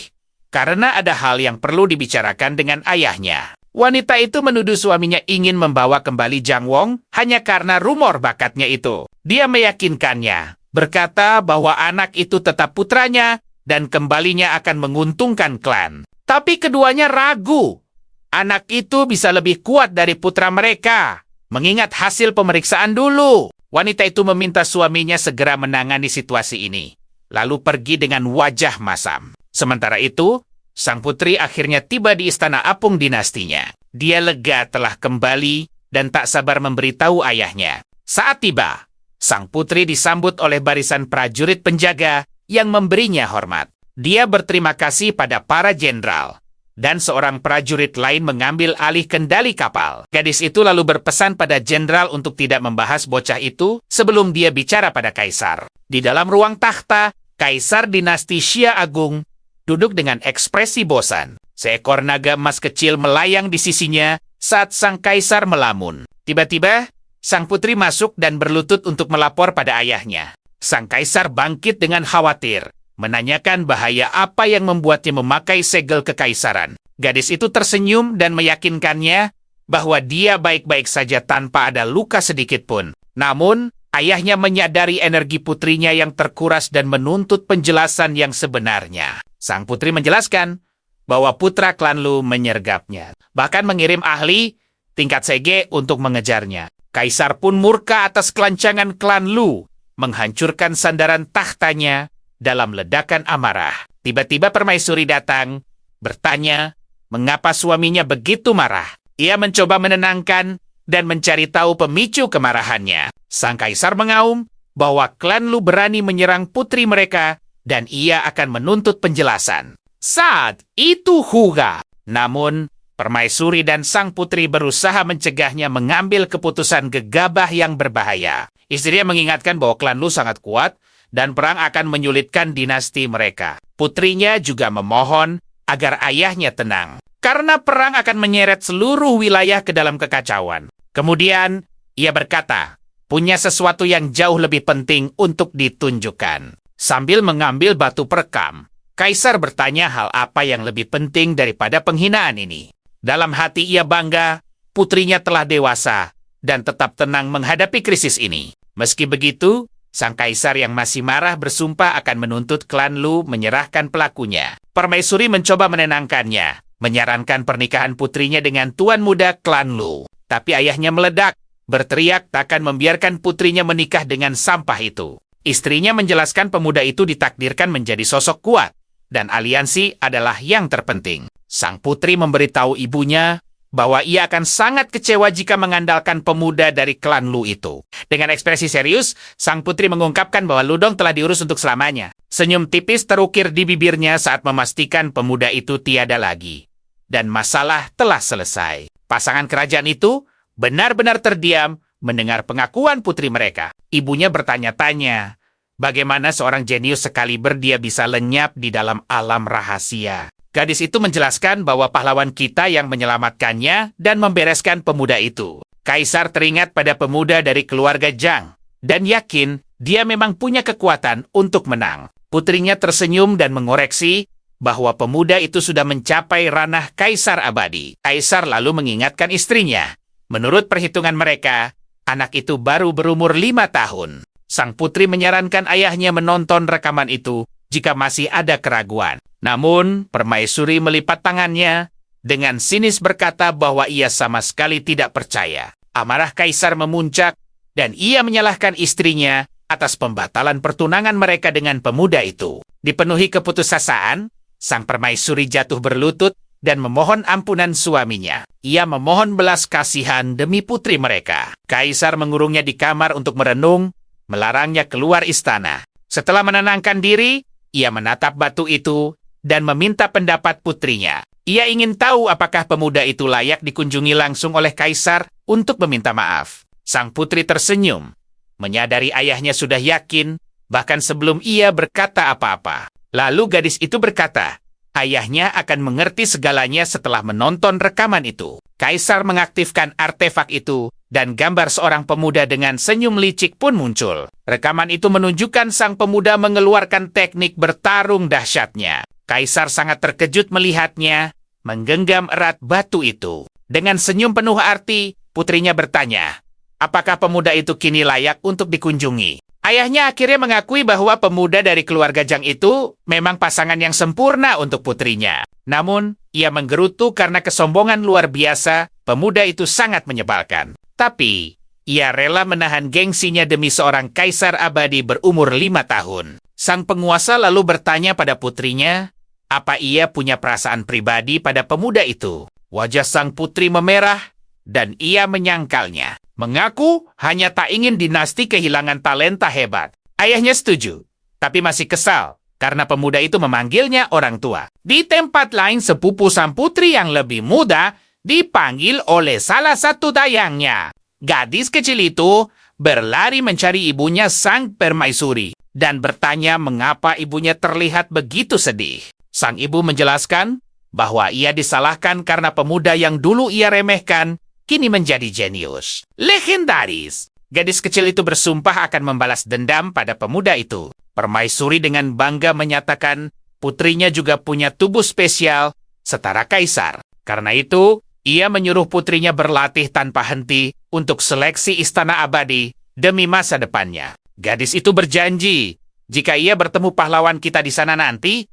karena ada hal yang perlu dibicarakan dengan ayahnya. Wanita itu menuduh suaminya ingin membawa kembali Zhang Wong hanya karena rumor bakatnya itu. Dia meyakinkannya, berkata bahwa anak itu tetap putranya dan kembalinya akan menguntungkan klan. Tapi keduanya ragu. Anak itu bisa lebih kuat dari putra mereka, mengingat hasil pemeriksaan dulu. Wanita itu meminta suaminya segera menangani situasi ini, lalu pergi dengan wajah masam. Sementara itu, sang putri akhirnya tiba di istana apung dinastinya. Dia lega telah kembali dan tak sabar memberitahu ayahnya. Saat tiba, sang putri disambut oleh barisan prajurit penjaga yang memberinya hormat. Dia berterima kasih pada para jenderal, dan seorang prajurit lain mengambil alih kendali kapal. Gadis itu lalu berpesan pada jenderal untuk tidak membahas bocah itu sebelum dia bicara pada kaisar. Di dalam ruang takhta, kaisar dinasti Xia Agung duduk dengan ekspresi bosan. Seekor naga emas kecil melayang di sisinya saat sang kaisar melamun. Tiba-tiba, sang putri masuk dan berlutut untuk melapor pada ayahnya. Sang kaisar bangkit dengan khawatir, menanyakan bahaya apa yang membuatnya memakai segel kekaisaran. Gadis itu tersenyum dan meyakinkannya bahwa dia baik-baik saja tanpa ada luka sedikit pun. Namun, ayahnya menyadari energi putrinya yang terkuras dan menuntut penjelasan yang sebenarnya. Sang putri menjelaskan bahwa putra klan Lu menyergapnya, bahkan mengirim ahli tingkat CG untuk mengejarnya. Kaisar pun murka atas kelancangan klan Lu, menghancurkan sandaran tahtanya dalam ledakan amarah. Tiba-tiba permaisuri datang, bertanya mengapa suaminya begitu marah. Ia mencoba menenangkan dan mencari tahu pemicu kemarahannya. Sang kaisar mengaum bahwa klan Lu berani menyerang putri mereka dan ia akan menuntut penjelasan. Saat itu Huga. Namun, permaisuri dan sang putri berusaha mencegahnya mengambil keputusan gegabah yang berbahaya. Istrinya mengingatkan bahwa klan Lu sangat kuat dan perang akan menyulitkan dinasti mereka. Putrinya juga memohon agar ayahnya tenang, karena perang akan menyeret seluruh wilayah ke dalam kekacauan. Kemudian, ia berkata, punya sesuatu yang jauh lebih penting untuk ditunjukkan. Sambil mengambil batu perekam, Kaisar bertanya hal apa yang lebih penting daripada penghinaan ini. Dalam hati ia bangga, putrinya telah dewasa dan tetap tenang menghadapi krisis ini. Meski begitu, sang kaisar yang masih marah bersumpah akan menuntut klan Lu menyerahkan pelakunya. Permaisuri mencoba menenangkannya, menyarankan pernikahan putrinya dengan tuan muda klan Lu. Tapi ayahnya meledak, berteriak takkan membiarkan putrinya menikah dengan sampah itu. Istrinya menjelaskan pemuda itu ditakdirkan menjadi sosok kuat, dan aliansi adalah yang terpenting. Sang putri memberitahu ibunya bahwa ia akan sangat kecewa jika mengandalkan pemuda dari klan Lu itu. Dengan ekspresi serius, sang putri mengungkapkan bahwa Ludong telah diurus untuk selamanya. Senyum tipis terukir di bibirnya saat memastikan pemuda itu tiada lagi. Dan masalah telah selesai. Pasangan kerajaan itu benar-benar terdiam mendengar pengakuan putri mereka. Ibunya bertanya-tanya, bagaimana seorang jenius sekaliber dia bisa lenyap di dalam alam rahasia. Gadis itu menjelaskan bahwa pahlawan kita yang menyelamatkannya dan membereskan pemuda itu. Kaisar teringat pada pemuda dari keluarga Zhang dan yakin dia memang punya kekuatan untuk menang. Putrinya tersenyum dan mengoreksi bahwa pemuda itu sudah mencapai ranah kaisar abadi. Kaisar lalu mengingatkan istrinya. Menurut perhitungan mereka, anak itu baru berumur 5 tahun. Sang putri menyarankan ayahnya menonton rekaman itu jika masih ada keraguan. Namun, permaisuri melipat tangannya dengan sinis berkata bahwa ia sama sekali tidak percaya. Amarah kaisar memuncak dan ia menyalahkan istrinya atas pembatalan pertunangan mereka dengan pemuda itu. Dipenuhi keputusasaan, sang permaisuri jatuh berlutut dan memohon ampunan suaminya. Ia memohon belas kasihan demi putri mereka. Kaisar mengurungnya di kamar untuk merenung, melarangnya keluar istana. Setelah menenangkan diri, ia menatap batu itu dan meminta pendapat putrinya. Ia ingin tahu apakah pemuda itu layak dikunjungi langsung oleh kaisar untuk meminta maaf. Sang putri tersenyum, menyadari ayahnya sudah yakin, bahkan sebelum ia berkata apa-apa. Lalu gadis itu berkata, ayahnya akan mengerti segalanya setelah menonton rekaman itu. Kaisar mengaktifkan artefak itu, dan gambar seorang pemuda dengan senyum licik pun muncul. Rekaman itu menunjukkan sang pemuda mengeluarkan teknik bertarung dahsyatnya. Kaisar sangat terkejut melihatnya, menggenggam erat batu itu. Dengan senyum penuh arti, putrinya bertanya, apakah pemuda itu kini layak untuk dikunjungi? Ayahnya akhirnya mengakui bahwa pemuda dari keluarga Zhang itu memang pasangan yang sempurna untuk putrinya. Namun, ia menggerutu karena kesombongan luar biasa, pemuda itu sangat menyebalkan. Tapi, ia rela menahan gengsinya demi seorang kaisar abadi berumur 5 tahun. Sang penguasa lalu bertanya pada putrinya, apa ia punya perasaan pribadi pada pemuda itu? Wajah sang putri memerah, dan ia menyangkalnya. Mengaku hanya tak ingin dinasti kehilangan talenta hebat. Ayahnya setuju, tapi masih kesal karena pemuda itu memanggilnya orang tua. Di tempat lain, sepupu sang putri yang lebih muda dipanggil oleh salah satu dayangnya. Gadis kecil itu berlari mencari ibunya sang permaisuri dan bertanya mengapa ibunya terlihat begitu sedih. Sang ibu menjelaskan bahwa ia disalahkan karena pemuda yang dulu ia remehkan kini menjadi jenius. Legendaris. Gadis kecil itu bersumpah akan membalas dendam pada pemuda itu. Permaisuri dengan bangga menyatakan putrinya juga punya tubuh spesial setara kaisar. Karena itu, ia menyuruh putrinya berlatih tanpa henti untuk seleksi istana abadi demi masa depannya. Gadis itu berjanji, jika ia bertemu pahlawan kita di sana nanti,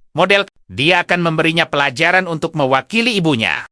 dia akan memberinya pelajaran untuk mewakili ibunya.